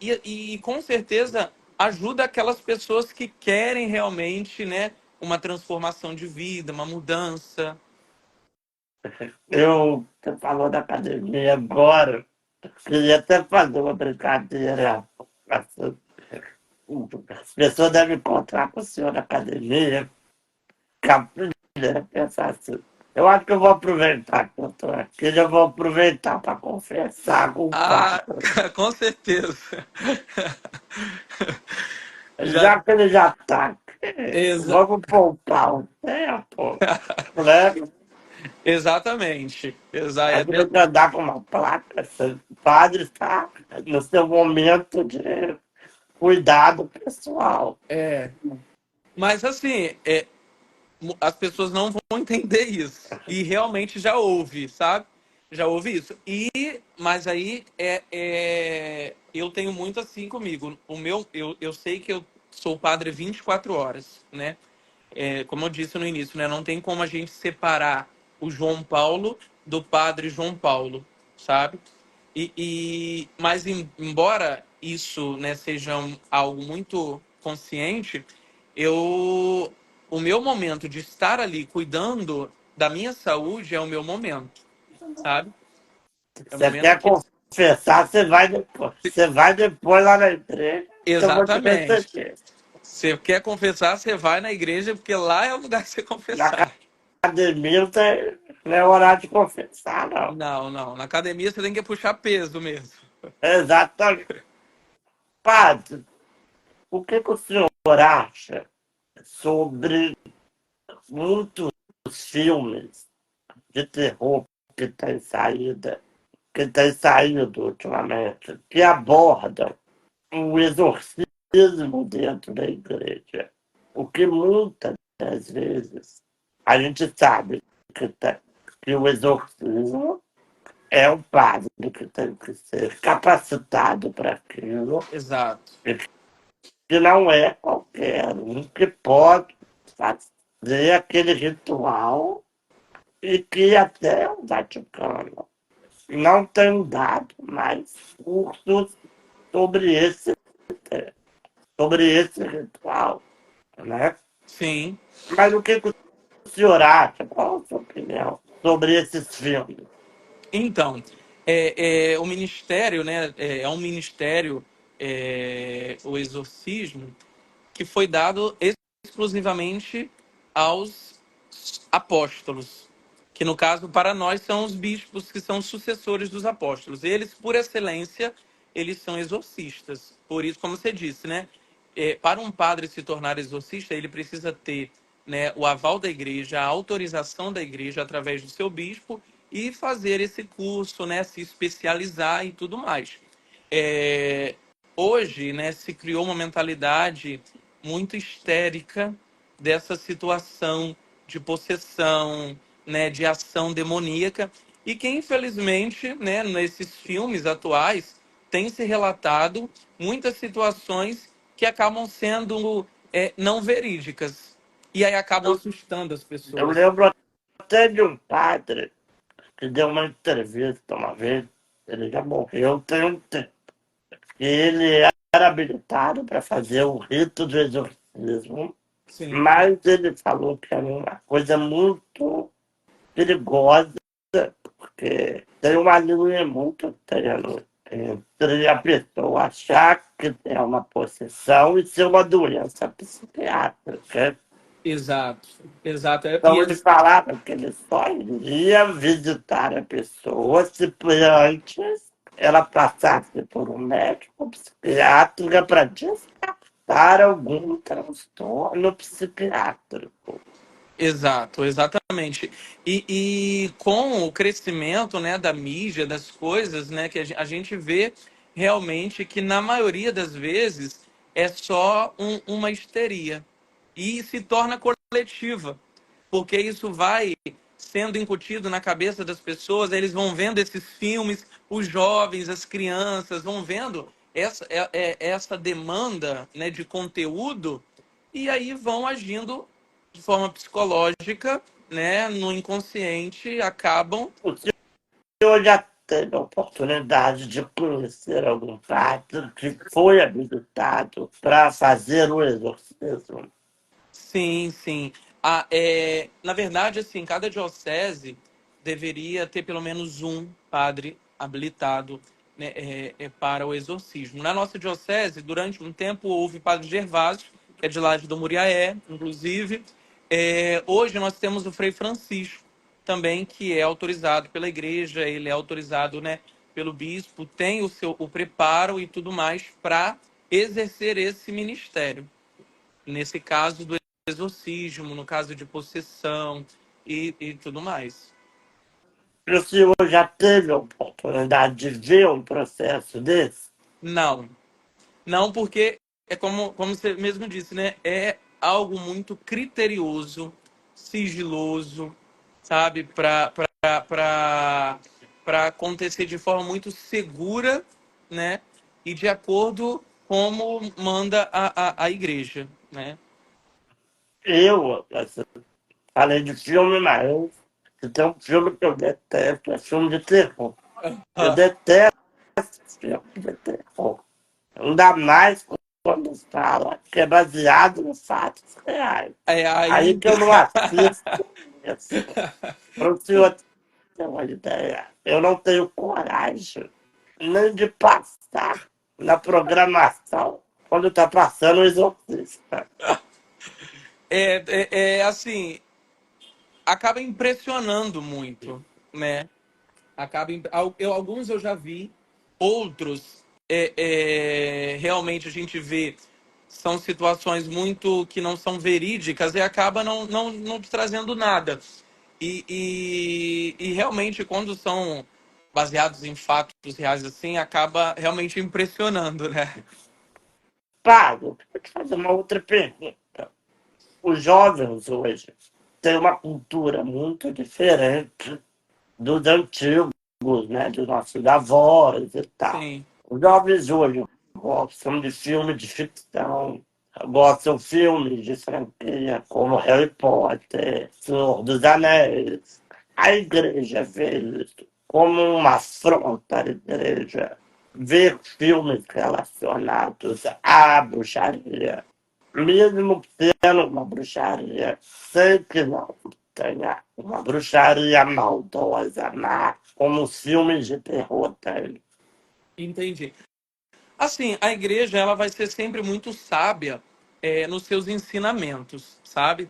e com certeza ajuda aquelas pessoas que querem realmente, né, uma transformação de vida, uma mudança. Você falou da academia agora, queria até fazer uma brincadeira. Assim, as pessoas devem encontrar com o senhor na academia, que a primeira pensar assim. Eu acho que eu vou aproveitar que eu estou aqui, eu vou aproveitar para confessar com o Ah, padre. com certeza. Já, Já que ele já está aqui, exa vamos poupar o tempo, né? exatamente. A gente andar com uma placa, assim, o padre está no seu momento de cuidado pessoal. É. Mas assim, as pessoas não vão entender isso. E realmente já houve, sabe? Já houve isso. Mas aí eu tenho muito assim comigo. Eu sei que eu sou padre 24 horas, né? Como eu disse no início, né? Não tem como a gente separar o João Paulo do padre João Paulo, sabe? Mas embora isso, né, seja algo muito consciente, eu o meu momento de estar ali cuidando da minha saúde é o meu momento, sabe? É o Você momento quer que confessar, você vai depois. Você vai depois lá na igreja, que eu vou te exatamente. receber. Você quer confessar, você vai na igreja porque lá é o lugar de você Na confessar. academia não é horário de confessar, não. Não, não. Na academia você tem que puxar peso mesmo. Exatamente. Padre, o que o senhor acha sobre muitos filmes de terror que têm saído ultimamente, que abordam o exorcismo dentro da igreja? O que muitas das vezes a gente sabe que o exorcismo é o padre que tem que ser capacitado para aquilo, Exato. e que não é qualquer um que pode fazer aquele ritual e que até o Vaticano não tem dado mais cursos sobre esse ritual, né? Sim. Mas o que o senhor acha? Qual a sua opinião sobre esses filmes? Então, o ministério, né, é um ministério, o exorcismo, que foi dado exclusivamente aos apóstolos. que no caso para nós são os bispos que são sucessores dos apóstolos. Eles, por excelência, eles são exorcistas. Por isso, como você disse, né? Para um padre se tornar exorcista, ele precisa ter, né, o aval da igreja, a autorização da igreja através do seu bispo e fazer esse curso, né, se especializar e tudo mais. É, hoje, né, se criou uma mentalidade muito histérica dessa situação de possessão, né, de ação demoníaca, e que infelizmente, né, nesses filmes atuais tem se relatado muitas situações que acabam sendo não verídicas e aí acabam Eu, assustando as eu pessoas. lembro até de um padre que deu uma entrevista uma vez, ele já morreu, tem um tempo. E ele era habilitado para fazer o rito do exorcismo, Sim, mas ele falou que era uma coisa muito perigosa, porque tem uma linha muito tênue entre a pessoa achar que é uma possessão e ser uma doença psiquiátrica. exato, exato. Então ele falava que ele só iria visitar a pessoa se antes ela passasse por um médico psiquiátrico para descartar algum transtorno psiquiátrico. Exato, exatamente. E com o crescimento, né, da mídia, das coisas, né, que a gente vê realmente que na maioria das vezes é só uma histeria e se torna coletiva, porque isso vai sendo incutido na cabeça das pessoas, eles vão vendo esses filmes, os jovens, as crianças vão vendo essa demanda, né, de conteúdo e aí vão agindo de forma psicológica, né, no inconsciente, acabam. O senhor já teve a oportunidade de conhecer algum padre que foi habilitado para fazer o exorcismo? Sim, sim. Na verdade, assim, cada diocese deveria ter pelo menos um padre habilitado, né, para o exorcismo. Na nossa diocese, durante um tempo, houve o padre Gervásio, que é de lá de do Muriaé, inclusive. Hoje nós temos o Frei Francisco, também, que é autorizado pela igreja, ele é autorizado, né, pelo bispo, tem o preparo e tudo mais para exercer esse ministério. Nesse caso do exorcismo, no caso de possessão e tudo mais. E o senhor já teve a oportunidade de ver um processo desse? Não, não porque é como você mesmo disse, né? É algo muito criterioso, sigiloso, sabe? Para acontecer de forma muito segura, né? E de acordo como manda a igreja, né? Eu, assim, falei de filme, mas se tem um filme que eu detesto, é filme de terror. Eu Ah, detesto filme de terror. Ainda mais quando fala que é baseado em fatos reais. Aí aí que eu não assisto isso. Para o senhor ter uma ideia, eu não tenho coragem nem de passar na programação quando está passando o exorcista. assim, acaba impressionando muito, né? Alguns eu já vi, outros realmente a gente vê são situações muito que não são verídicas e acaba não te trazendo nada. E realmente quando são baseados em fatos reais assim, acaba realmente impressionando, né? Pablo, vou te fazer uma outra pergunta. Os jovens hoje têm uma cultura muito diferente dos antigos, né, dos nossos avós e tal. Sim, Os jovens hoje gostam de filmes de ficção, gostam de filmes de franquia como Harry Potter, Senhor dos Anéis. A igreja vê isso como uma afronta à igreja, ver filmes relacionados à bruxaria, mesmo sendo uma bruxaria, sei que não tenha uma bruxaria maldosa, má, como os filmes de terror têm. entendi. Assim, a igreja ela vai ser sempre muito sábia nos seus ensinamentos, sabe?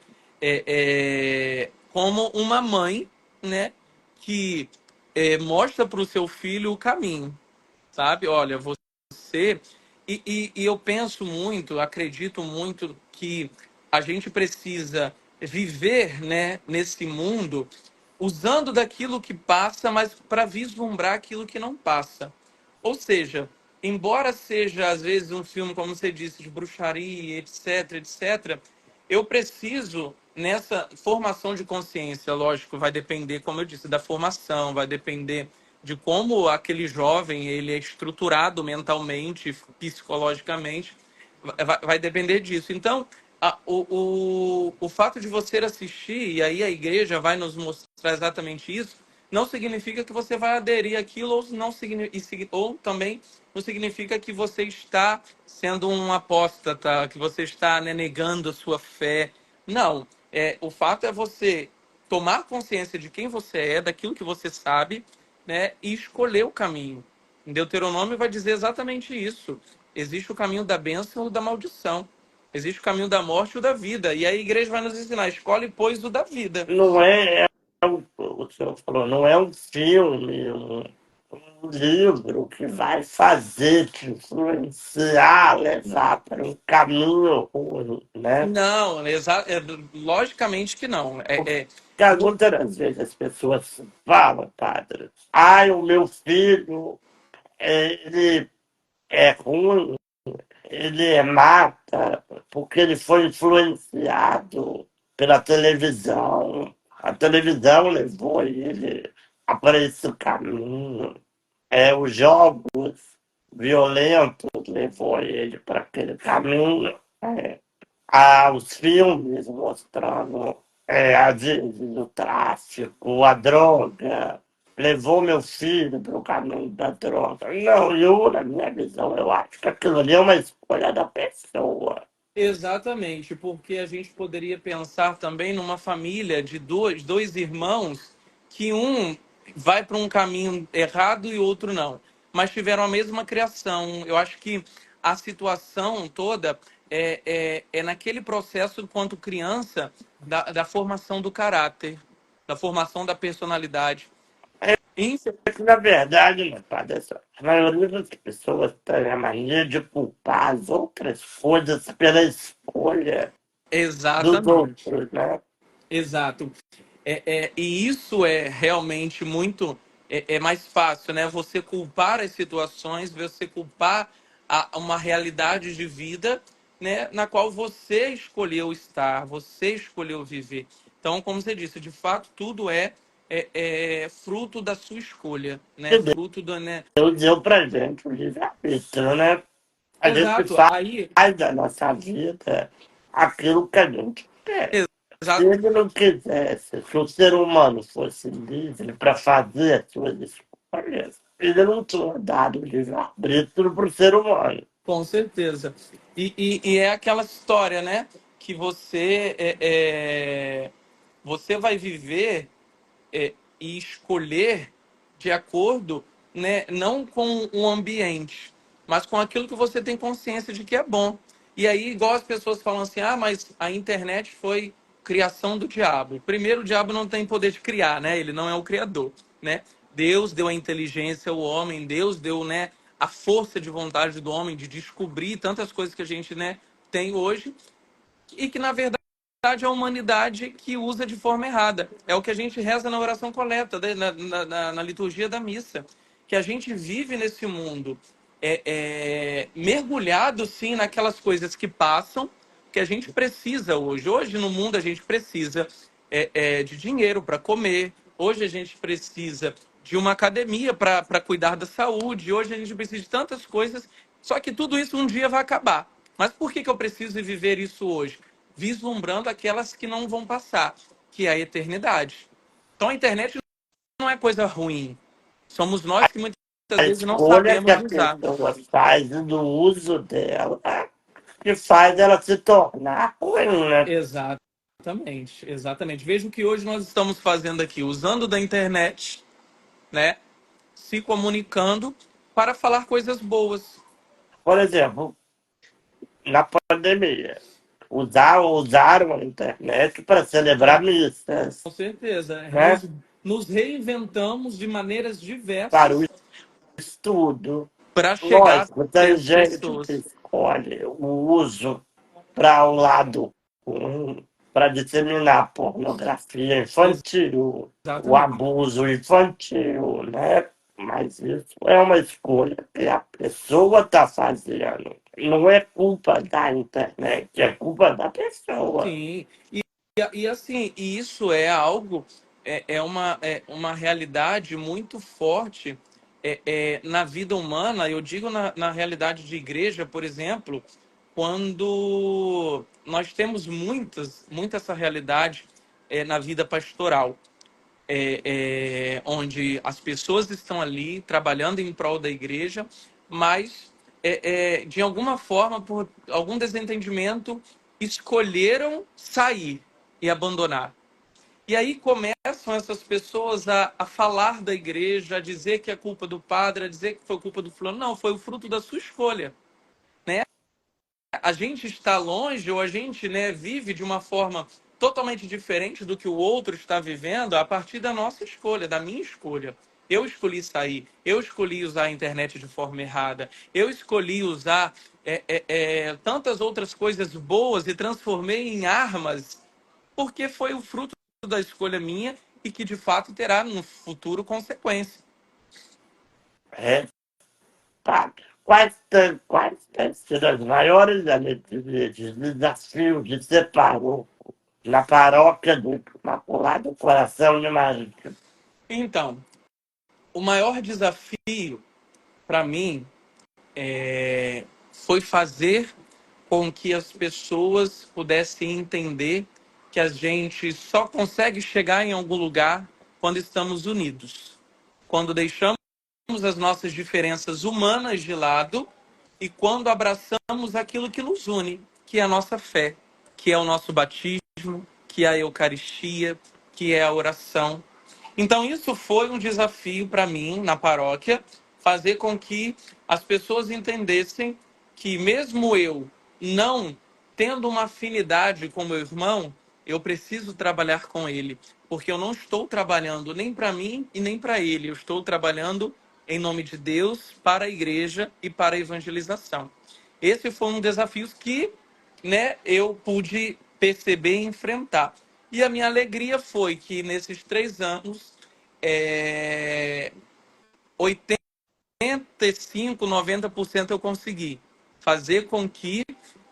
Como uma mãe, né, que mostra para o seu filho o caminho, sabe? Olha, você. E eu penso muito, acredito muito que a gente precisa viver, né, nesse mundo usando daquilo que passa, mas para vislumbrar aquilo que não passa. Ou seja, embora seja às vezes um filme, como você disse, de bruxaria, etc, etc, eu preciso nessa formação de consciência, lógico, vai depender, como eu disse, da formação, vai depender de como aquele jovem ele é estruturado mentalmente, psicologicamente, vai depender disso. Então, o fato de você assistir, e aí a igreja vai nos mostrar exatamente isso, não significa que você vai aderir àquilo, ou, não, ou também não significa que você está sendo um apóstata, que você está, né, negando a sua fé. Não. O fato é você tomar consciência de quem você é, daquilo que você sabe, né, e escolher o caminho. Em Deuteronômio vai dizer exatamente isso. Existe o caminho da bênção ou da maldição. Existe o caminho da morte ou da vida. E a igreja vai nos ensinar, escolhe, pois, o da vida. Não o senhor falou, não é um filme, um livro que vai fazer te influenciar, levar para um caminho ruim, né? Não, logicamente que não. Porque muitas das vezes as pessoas falam, padre, ai, o meu filho, ele é ruim, ele mata, porque ele foi influenciado pela televisão. A televisão levou ele para esse caminho. Os jogos violentos levou ele para aquele caminho. Os filmes mostrando, às vezes, o tráfico, a droga, levou meu filho para o caminho da droga. Não, na minha visão, eu acho que aquilo ali é uma escolha da pessoa. Exatamente, porque a gente poderia pensar também numa família de dois irmãos que um vai para um caminho errado e outro não, mas tiveram a mesma criação. Eu acho que a situação toda é naquele processo, enquanto criança, da formação do caráter, da formação da personalidade. Na verdade, meu padre, a maioria das pessoas tem a mania de culpar as outras coisas pela escolha dos Exatamente. outros, né? Exato. E isso é realmente muito mais fácil, né? Você culpar as situações, você culpar uma realidade de vida, né? Na qual você escolheu estar, você escolheu viver. Então, como você disse, de fato, tudo é fruto da sua escolha, né? E Fruto do, né? Deus deu pra gente o livre-arbítrio, né? A gente Exato. faz Aí, da nossa vida aquilo que a gente quer. Se exato, ele não quisesse, se o ser humano fosse livre para fazer as suas escolhas, ele não tinha dado o livre-arbítrio para o ser humano. com certeza. E é aquela história, né? Que você vai viver e escolher de acordo, né, não com o ambiente, mas com aquilo que você tem consciência de que é bom. E aí, igual as pessoas falam assim, mas a internet foi criação do diabo. Primeiro, o diabo não tem poder de criar, né? Ele não é o criador, né? Deus deu a inteligência ao homem, Deus deu, né, a força de vontade do homem de descobrir tantas coisas que a gente, né, tem hoje e que, na verdade, é a humanidade que usa de forma errada. É o que a gente reza na oração coleta, né, na liturgia da missa. Que a gente vive nesse mundo mergulhado, sim, naquelas coisas que passam, que a gente precisa hoje. Hoje, no mundo, a gente precisa de dinheiro para comer. Hoje, a gente precisa de uma academia para cuidar da saúde. Hoje, a gente precisa de tantas coisas. Só que tudo isso um dia vai acabar. Mas por que eu preciso viver isso hoje? Vislumbrando aquelas que não vão passar, que é a eternidade. Então a internet não é coisa ruim. Somos nós que muitas A vezes não escolha que sabemos a usar. pessoa faz do uso dela que faz ela se tornar ruim, né? Exatamente, exatamente. Veja o que hoje nós estamos fazendo aqui, usando da internet, né? Se comunicando para falar coisas boas. Por exemplo, na pandemia, usaram a internet para celebrar missas, Com certeza. né? nos reinventamos de maneiras para o diversas estudo. para chegar Lógico, até tem as gente que pessoas. escolhe o uso para o lado ruim, para disseminar pornografia infantil, o Exatamente. abuso infantil, né? Mas isso é uma escolha que a pessoa está fazendo. Não é culpa da internet, é culpa da pessoa. Sim. E assim, e isso é algo, é uma realidade muito forte na vida humana. Eu digo na realidade de igreja, por exemplo, quando nós temos muita essa realidade na vida pastoral, onde as pessoas estão ali trabalhando em prol da igreja, mas de alguma forma, por algum desentendimento, escolheram sair e abandonar. E aí começam essas pessoas a falar da igreja, a dizer que é culpa do padre, a dizer que foi culpa do fulano. Não, foi o fruto da sua escolha, né? A gente está longe ou a gente, né, vive de uma forma totalmente diferente do que o outro está vivendo a partir da nossa escolha, da minha escolha. Eu escolhi sair, eu escolhi usar a internet de forma errada, eu escolhi usar tantas outras coisas boas e transformei em armas, porque foi o fruto da escolha minha e que de fato terá no futuro consequência. É, tá. Quais têm sido as maiores desafios de separar na paróquia do Imaculado Coração de Maria? Então, o maior desafio para mim foi fazer com que as pessoas pudessem entender que a gente só consegue chegar em algum lugar quando estamos unidos, quando deixamos as nossas diferenças humanas de lado e quando abraçamos aquilo que nos une, que é a nossa fé, que é o nosso batismo, que é a Eucaristia, que é a oração. Então, isso foi um desafio para mim na paróquia, fazer com que as pessoas entendessem que, mesmo eu não tendo uma afinidade com meu irmão, eu preciso trabalhar com ele, porque eu não estou trabalhando nem para mim e nem para ele, eu estou trabalhando em nome de Deus, para a igreja e para a evangelização. Esse foi um desafio que, né, eu pude perceber e enfrentar. E a minha alegria foi que nesses 3 anos, 85, 90% eu consegui fazer com que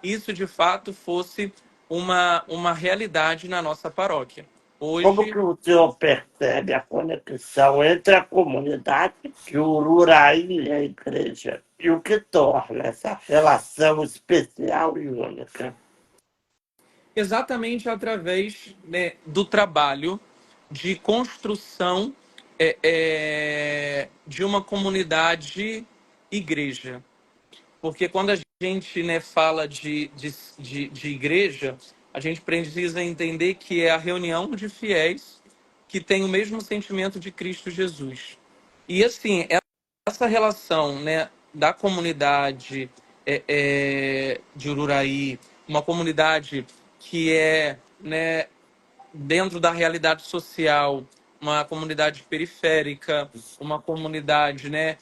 isso de fato fosse uma realidade na nossa paróquia. Como Hoje, que o senhor percebe a conexão entre a comunidade que o Ururaí e a igreja? E o que torna essa relação especial e única? exatamente através, né, do trabalho de construção de uma comunidade igreja. Porque quando a gente, né, fala de igreja, a gente precisa entender que é a reunião de fiéis que tem o mesmo sentimento de Cristo Jesus. E assim, essa relação, né, da comunidade de Ururaí, uma comunidade que é, né, dentro da realidade social, uma comunidade periférica, uma comunidade, né,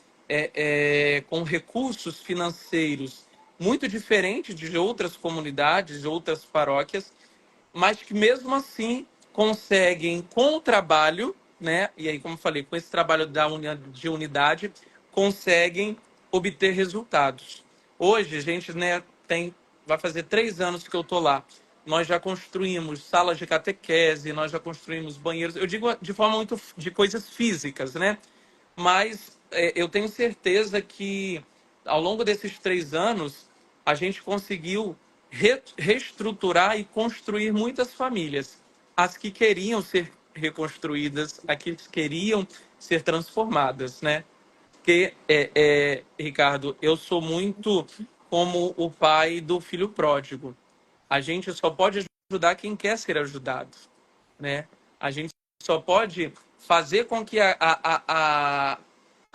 com recursos financeiros muito diferentes de outras comunidades, de outras paróquias, mas que mesmo assim conseguem, com o trabalho, né, e aí, como eu falei, com esse trabalho de unidade, conseguem obter resultados. Hoje, a gente, né, vai fazer 3 anos que eu estou lá. Nós já construímos salas de catequese, nós já construímos banheiros. Eu digo de forma muito de coisas físicas, né? Mas eu tenho certeza que ao longo desses 3 anos a gente conseguiu reestruturar e construir muitas famílias, as que queriam ser reconstruídas, as que queriam ser transformadas, né? Porque, Ricardo, eu sou muito como o pai do filho pródigo. A gente só pode ajudar quem quer ser ajudado, né? A gente só pode fazer com que a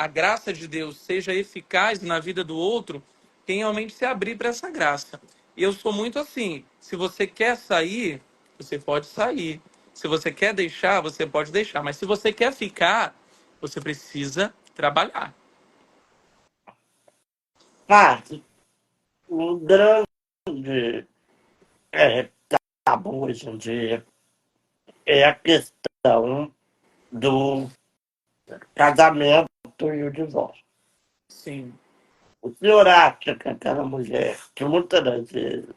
graça de Deus seja eficaz na vida do outro quem realmente se abrir para essa graça. E eu sou muito assim, se você quer sair, você pode sair. Se você quer deixar, você pode deixar. Mas se você quer ficar, você precisa trabalhar. Parte, um grande tabu hoje em dia é a questão do casamento e o divórcio. Sim. O senhor acha que aquela mulher, que muitas das vezes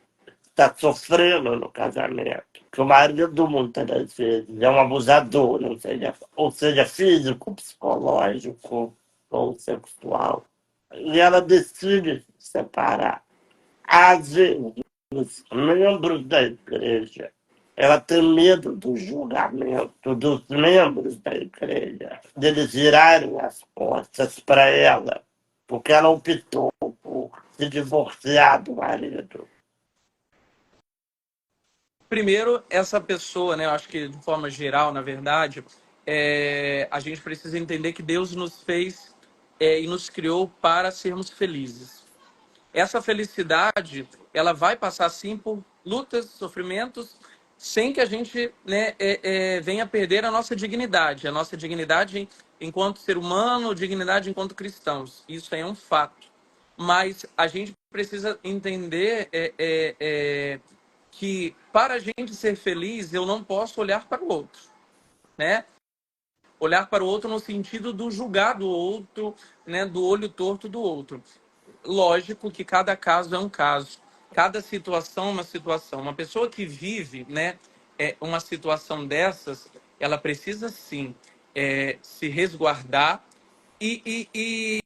está sofrendo no casamento, que o marido muitas das vezes é um abusador, não seja, ou seja, físico, psicológico ou sexual, e ela decide se separar. Às vezes, os membros da igreja, ela tem medo do julgamento dos membros da igreja, deles virarem as costas para ela, porque ela optou por se divorciar do marido. Primeiro, essa pessoa, né? Eu acho que de forma geral, na verdade, a gente precisa entender que Deus nos fez e nos criou para sermos felizes. Essa felicidade, ela vai passar sim por lutas, sofrimentos, sem que a gente, né, venha perder a nossa dignidade enquanto ser humano, dignidade enquanto cristãos. Isso aí é um fato. Mas a gente precisa entender que para a gente ser feliz, eu não posso olhar para o outro, né? Olhar para o outro no sentido do julgar do outro, né, do olho torto do outro. Lógico que cada caso é um caso, cada situação é uma situação. Uma pessoa que vive, né, uma situação dessas, ela precisa sim se resguardar e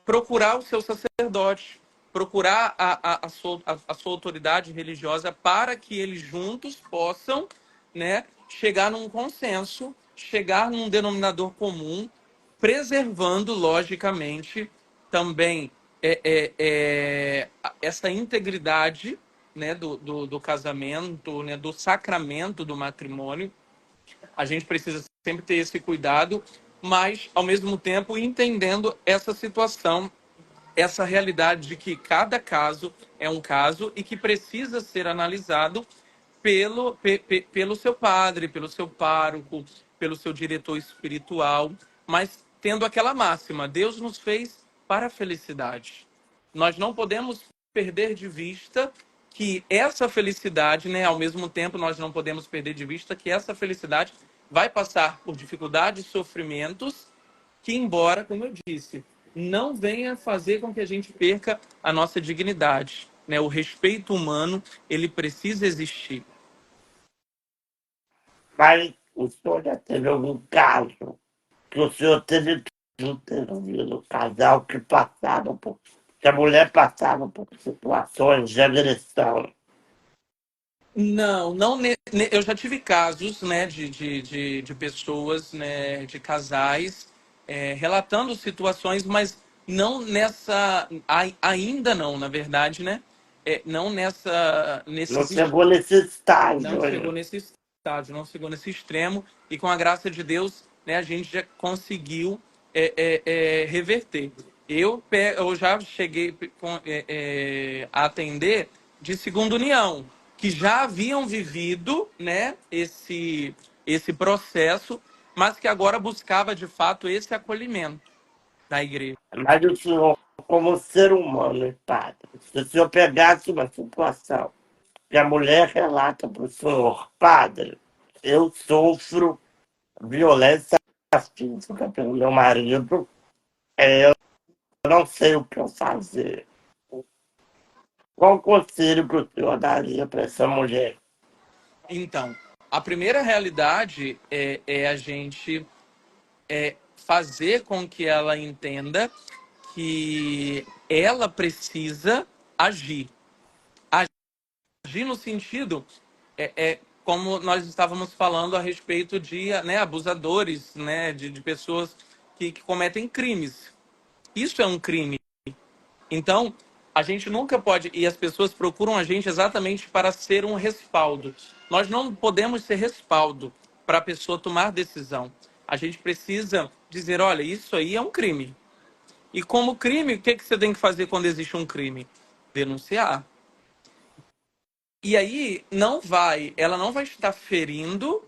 procurar o seu sacerdote, procurar a sua autoridade religiosa para que eles juntos possam, né, chegar num consenso, chegar num denominador comum, preservando, logicamente, também essa integridade, né, do casamento, né, do sacramento do matrimônio. A gente precisa sempre ter esse cuidado, mas, ao mesmo tempo, entendendo essa situação, essa realidade de que cada caso é um caso e que precisa ser analisado pelo seu padre, pelo seu pároco, pelo seu diretor espiritual, mas tendo aquela máxima: Deus nos fez para a felicidade. Nós não podemos perder de vista que essa felicidade, né, ao mesmo tempo, nós não podemos perder de vista que essa felicidade vai passar por dificuldades, sofrimentos, que, embora, como eu disse, não venha fazer com que a gente perca a nossa dignidade, né? O respeito humano, ele precisa existir. Mas o senhor já teve algum caso que o senhor teve que intervir no casal que a mulher passava por situações de agressão. Não, não. Eu já tive casos, né, de pessoas, né, de casais, relatando situações, mas não nessa. Ainda não, na verdade, né? Não Não nesses chegou extremos. nesse Não estágio chegou ainda. nesse estágio, não chegou nesse extremo, e com a graça de Deus, né, a gente já conseguiu reverter. Eu já cheguei a atender de segunda união, que já haviam vivido, né, esse processo, mas que agora buscava de fato esse acolhimento da igreja. Mas o senhor, como ser humano e padre, se o senhor pegasse uma situação que a mulher relata para o senhor, padre, eu sofro violência física pelo meu marido, eu não sei o que eu fazer. Qual conselho que o senhor daria para essa mulher? Então, a primeira realidade é a gente fazer com que ela entenda que ela precisa agir. Agir no sentido, como nós estávamos falando a respeito de, né, abusadores, né, de pessoas que cometem crimes. Isso é um crime. Então, a gente nunca pode, e as pessoas procuram a gente exatamente para ser um respaldo. Nós não podemos ser respaldo para a pessoa tomar decisão. A gente precisa dizer, olha, isso aí é um crime. E como crime, o que você tem que fazer quando existe um crime? Denunciar. E aí ela não vai estar ferindo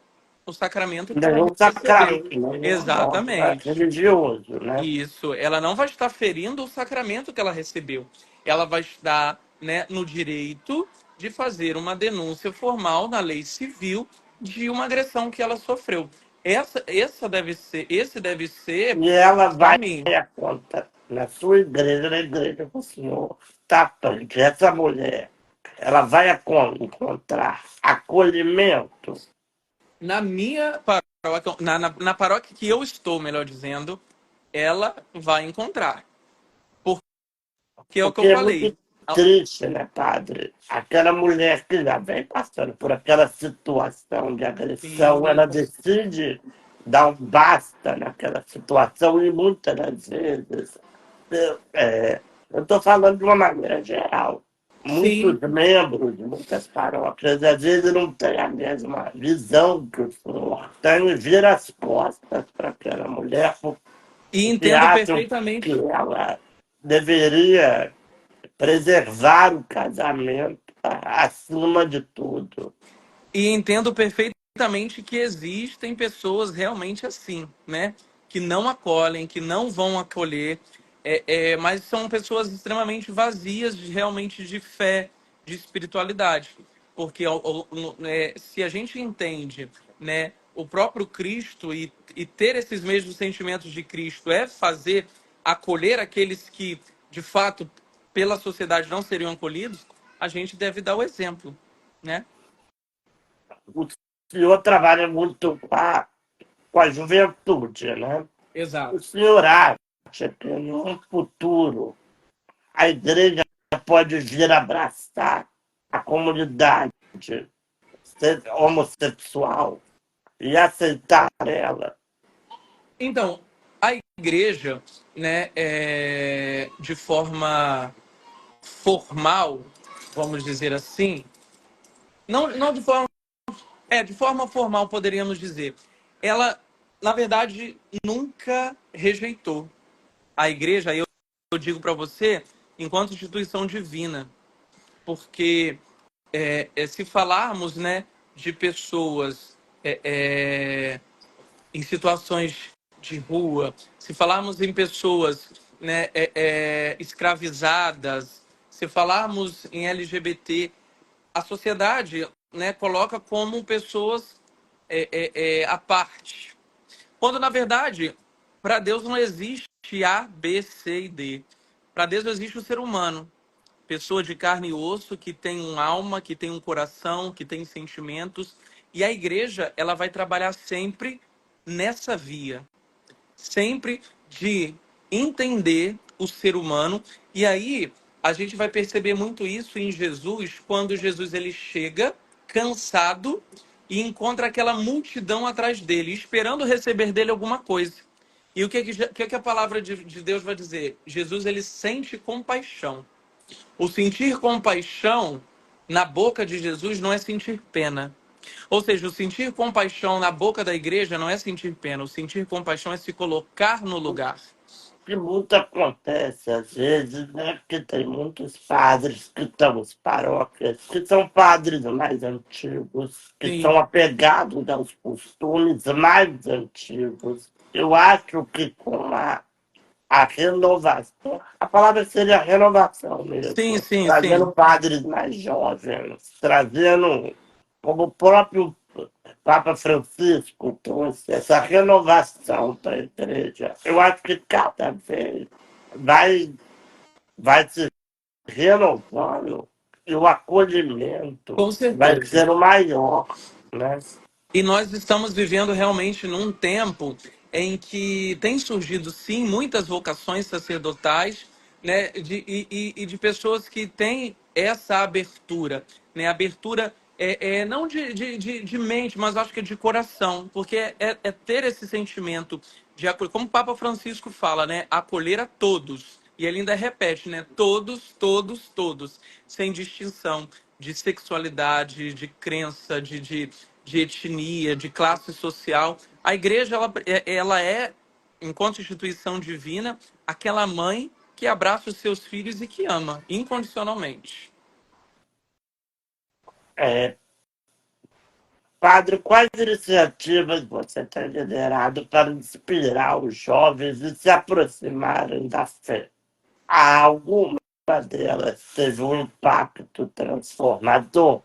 o sacramento que ela Nenhum recebeu. sacramento, nenhuma norma Exatamente. religioso, né? Isso, ela não vai estar ferindo o sacramento que ela recebeu. Ela vai estar, né, no direito de fazer uma denúncia formal na lei civil de uma agressão que ela sofreu. Esse deve ser E ela o vai caminho. a conta na sua igreja, na igreja que o senhor está frente. Essa mulher, ela vai encontrar acolhimento, Na minha paróquia, na paróquia que eu estou, melhor dizendo, ela vai encontrar. Porque é o que porque eu é falei. muito triste, né, padre? Aquela mulher que já vem passando por aquela situação de agressão, ela Sim, decide dar um basta naquela situação e muitas das vezes, eu estou falando de uma maneira geral, sim. muitos membros de muitas paróquias às vezes não têm a mesma visão que o senhor tem e vira as costas para aquela mulher E porque entendo acham que perfeitamente. ela deveria preservar o casamento acima de tudo. E entendo perfeitamente que existem pessoas realmente assim, né? Que não acolhem, que não vão acolher, mas são pessoas extremamente vazias realmente de fé, de espiritualidade. Porque se a gente entende, né, o próprio Cristo e ter esses mesmos sentimentos de Cristo é fazer acolher aqueles que, de fato, pela sociedade não seriam acolhidos, a gente deve dar o exemplo, né? O senhor trabalha muito com a juventude, né? O Exato. senhor acha que no futuro a igreja pode vir abraçar a comunidade homossexual e aceitar ela? Então, a igreja, né, de forma formal, vamos dizer assim, não de forma, de forma formal poderíamos dizer, ela, na verdade, nunca rejeitou a igreja. Aí eu digo para você, enquanto instituição divina, porque se falarmos, né, de pessoas em situações de rua, se falarmos em pessoas, né, escravizadas, se falarmos em LGBT, a sociedade, né, coloca como pessoas à parte. Quando, na verdade, para Deus não existe A, B, C e D. Para Deus existe o ser humano, pessoa de carne e osso, que tem uma alma, que tem um coração, que tem sentimentos. E a igreja, ela vai trabalhar sempre nessa via, sempre de entender o ser humano. E aí a gente vai perceber muito isso em Jesus, quando Jesus ele chega cansado e encontra aquela multidão atrás dele, esperando receber dele alguma coisa. E o que a palavra de Deus vai dizer? Jesus ele sente compaixão. O sentir compaixão na boca de Jesus não é sentir pena. Ou seja, o sentir compaixão na boca da igreja não é sentir pena. O sentir compaixão é se colocar no lugar. Que muito acontece às vezes, né? Porque tem muitos padres que estão nas paróquias, que são padres mais antigos, que Sim, são apegados aos costumes mais antigos. Eu acho que com a renovação, a palavra seria renovação sim, mesmo, sim, trazendo sim. padres mais jovens, trazendo, como o próprio Papa Francisco trouxe essa renovação para a igreja. Eu acho que cada vez vai, vai se renovando e o acolhimento Com vai certeza. ser o maior, né? E nós estamos vivendo realmente num tempo em que tem surgido, sim, muitas vocações sacerdotais, né, e de pessoas que têm essa abertura, né, abertura não de mente, mas acho que é de coração, porque é ter esse sentimento de acolher, como o Papa Francisco fala, né, acolher a todos. E ele ainda repete, né, todos, todos, todos, sem distinção de sexualidade, de crença, de etnia, de classe social. A igreja, ela é, enquanto instituição divina, aquela mãe que abraça os seus filhos e que ama incondicionalmente. É, padre, quais iniciativas você tem liderado para inspirar os jovens e se aproximarem da fé? Há alguma delas teve um impacto transformador?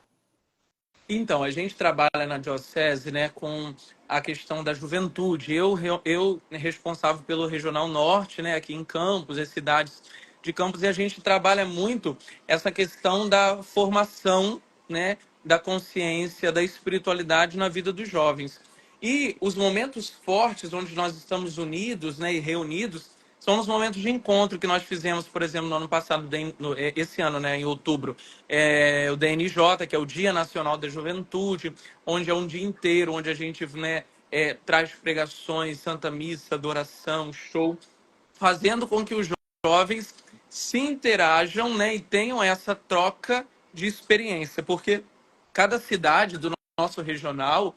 Então, a gente trabalha na Diocese, né, com a questão da juventude. Eu responsável pelo Regional Norte, né, aqui em Campos, as cidades de Campos, e a gente trabalha muito essa questão da formação, né, da consciência, da espiritualidade na vida dos jovens. E os momentos fortes onde nós estamos unidos, né, e reunidos, são os momentos de encontro que nós fizemos, por exemplo, no ano passado, esse ano, né, em outubro, o DNJ, que é o Dia Nacional da Juventude, onde é um dia inteiro, onde a gente, né, traz pregações, Santa Missa, adoração, show, fazendo com que os jovens se interajam, né, e tenham essa troca de experiência, porque cada cidade do nosso regional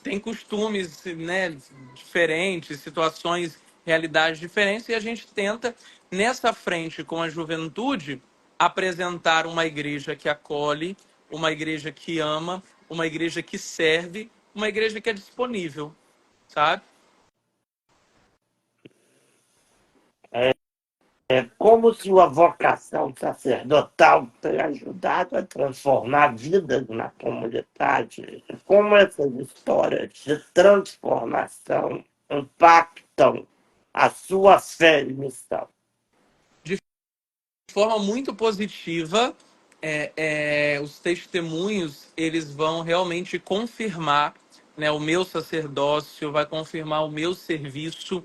tem costumes, né, diferentes, situações, realidades diferentes, e a gente tenta, nessa frente com a juventude, apresentar uma igreja que acolhe, uma igreja que ama, uma igreja que serve, uma igreja que é disponível, sabe? É como sua vocação sacerdotal tem ajudado a transformar vidas na comunidade. Como essas histórias de transformação impactam a sua fé e missão. De forma muito positiva, os testemunhos eles vão realmente confirmar, né, o meu sacerdócio, vai confirmar o meu serviço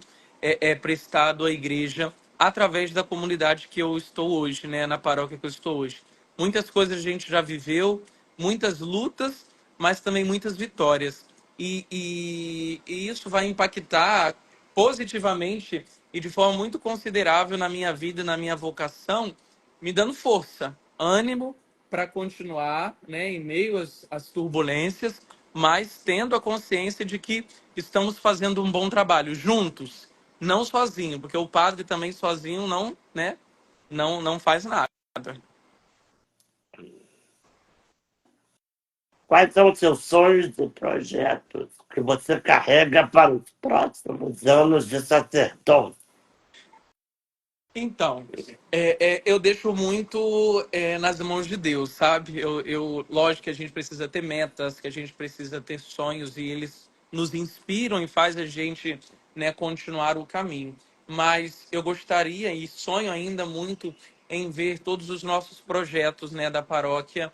prestado à igreja através da comunidade que eu estou hoje, né, na paróquia que eu estou hoje. Muitas coisas a gente já viveu, muitas lutas, mas também muitas vitórias. E isso vai impactar positivamente e de forma muito considerável na minha vida e na minha vocação, me dando força, ânimo para continuar, né, em meio às turbulências, mas tendo a consciência de que estamos fazendo um bom trabalho juntos, não sozinho, porque o padre também sozinho não, né, não faz nada. Quais são os seus sonhos e projetos que você carrega para os próximos anos de sacerdócio? Então, eu deixo muito nas mãos de Deus, sabe? Lógico que a gente precisa ter metas, que a gente precisa ter sonhos e eles nos inspiram e faz a gente, né, continuar o caminho. Mas eu gostaria e sonho ainda muito em ver todos os nossos projetos, né, da paróquia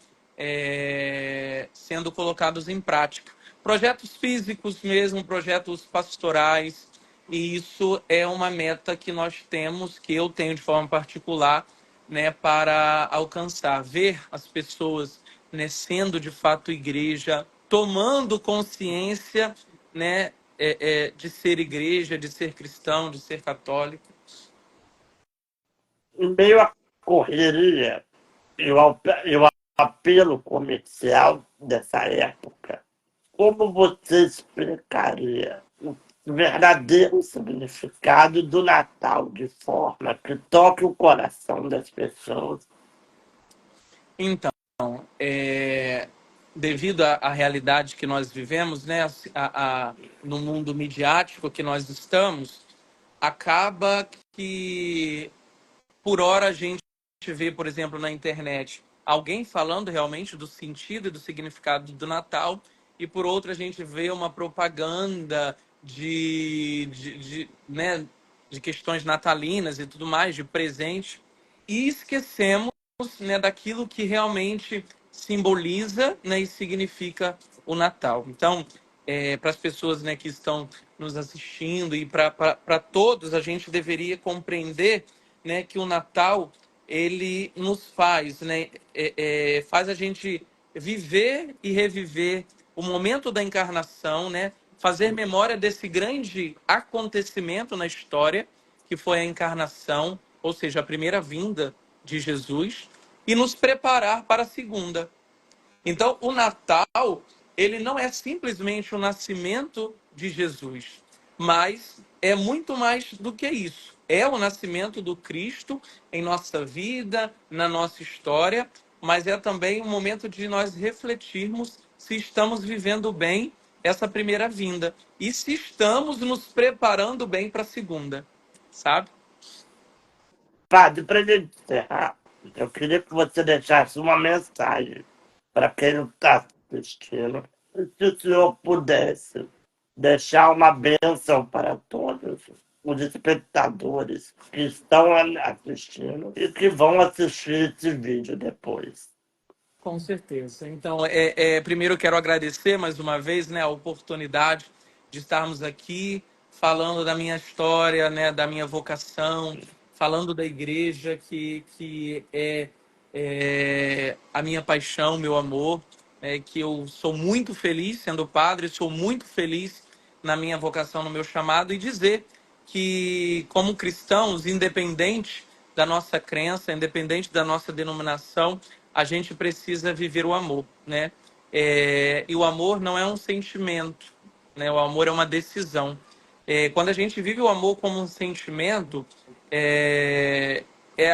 sendo colocados em prática. Projetos físicos mesmo, projetos pastorais, e isso é uma meta que nós temos, que eu tenho de forma particular, né, para alcançar, ver as pessoas, né, sendo de fato igreja, tomando consciência, né, de ser igreja, de ser cristão, de ser católico. Em meio à correria e ao apelo comercial dessa época, como você explicaria o verdadeiro significado do Natal de forma que toque o coração das pessoas? Então, devido à realidade que nós vivemos, né, no mundo midiático que nós estamos, acaba que por hora a gente vê, por exemplo, na internet, alguém falando realmente do sentido e do significado do Natal, e por outra a gente vê uma propaganda né, de questões natalinas e tudo mais, de presente, e esquecemos, né, daquilo que realmente simboliza, né, e significa o Natal. Então, para as pessoas, né, que estão nos assistindo e para todos, a gente deveria compreender, né, que o Natal ele nos faz, né, faz a gente viver e reviver o momento da encarnação, né, fazer memória desse grande acontecimento na história que foi a encarnação, ou seja, a primeira vinda de Jesus, e nos preparar para a segunda. Então, o Natal, ele não é simplesmente o nascimento de Jesus, mas é muito mais do que isso. É o nascimento do Cristo em nossa vida, na nossa história, mas é também um momento de nós refletirmos se estamos vivendo bem essa primeira vinda e se estamos nos preparando bem para a segunda, sabe? Padre, para gente encerrar, eu queria que você deixasse uma mensagem para quem não está assistindo. Se o senhor pudesse deixar uma bênção para todos os espectadores que estão assistindo e que vão assistir esse vídeo depois. Com certeza. Então, primeiro eu quero agradecer mais uma vez, né, a oportunidade de estarmos aqui falando da minha história, né, da minha vocação, falando da igreja, que é a minha paixão, meu amor, que eu sou muito feliz sendo padre, sou muito feliz na minha vocação, no meu chamado, e dizer que, como cristãos, independente da nossa crença, independente da nossa denominação, a gente precisa viver o amor, né? E o amor não é um sentimento, né? O amor é uma decisão. Quando a gente vive o amor como um sentimento, é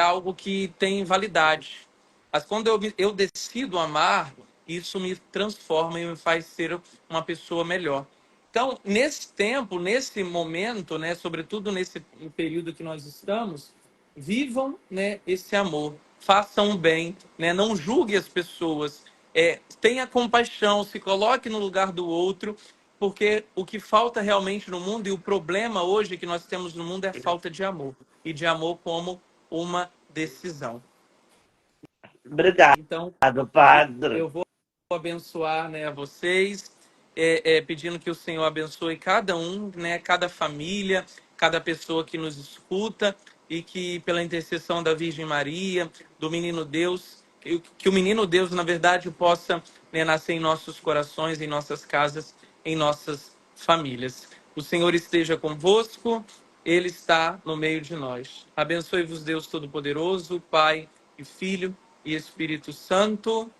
algo que tem validade. Mas quando eu decido amar, isso me transforma e me faz ser uma pessoa melhor. Então, nesse tempo, nesse momento, né, sobretudo nesse período que nós estamos, vivam, né, esse amor, façam o bem, né, não julgue as pessoas, tenha compaixão, se coloque no lugar do outro, porque o que falta realmente no mundo e o problema hoje que nós temos no mundo é a falta de amor, e de amor como uma decisão. Obrigado, Então, padre. eu vou abençoar, né, a vocês, pedindo que o Senhor abençoe cada um, né, cada família, cada pessoa que nos escuta e que pela intercessão da Virgem Maria, do Menino Deus, que o Menino Deus, na verdade, possa, né, nascer em nossos corações, em nossas casas, em nossas famílias. O Senhor esteja convosco, Ele está no meio de nós. Abençoe-vos Deus Todo-Poderoso, Pai e Filho e Espírito Santo.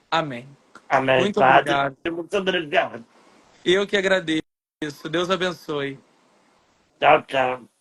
Amém. Amém, Muito padre. obrigado. Muito obrigado. Eu que agradeço. Deus abençoe. Tchau, tchau.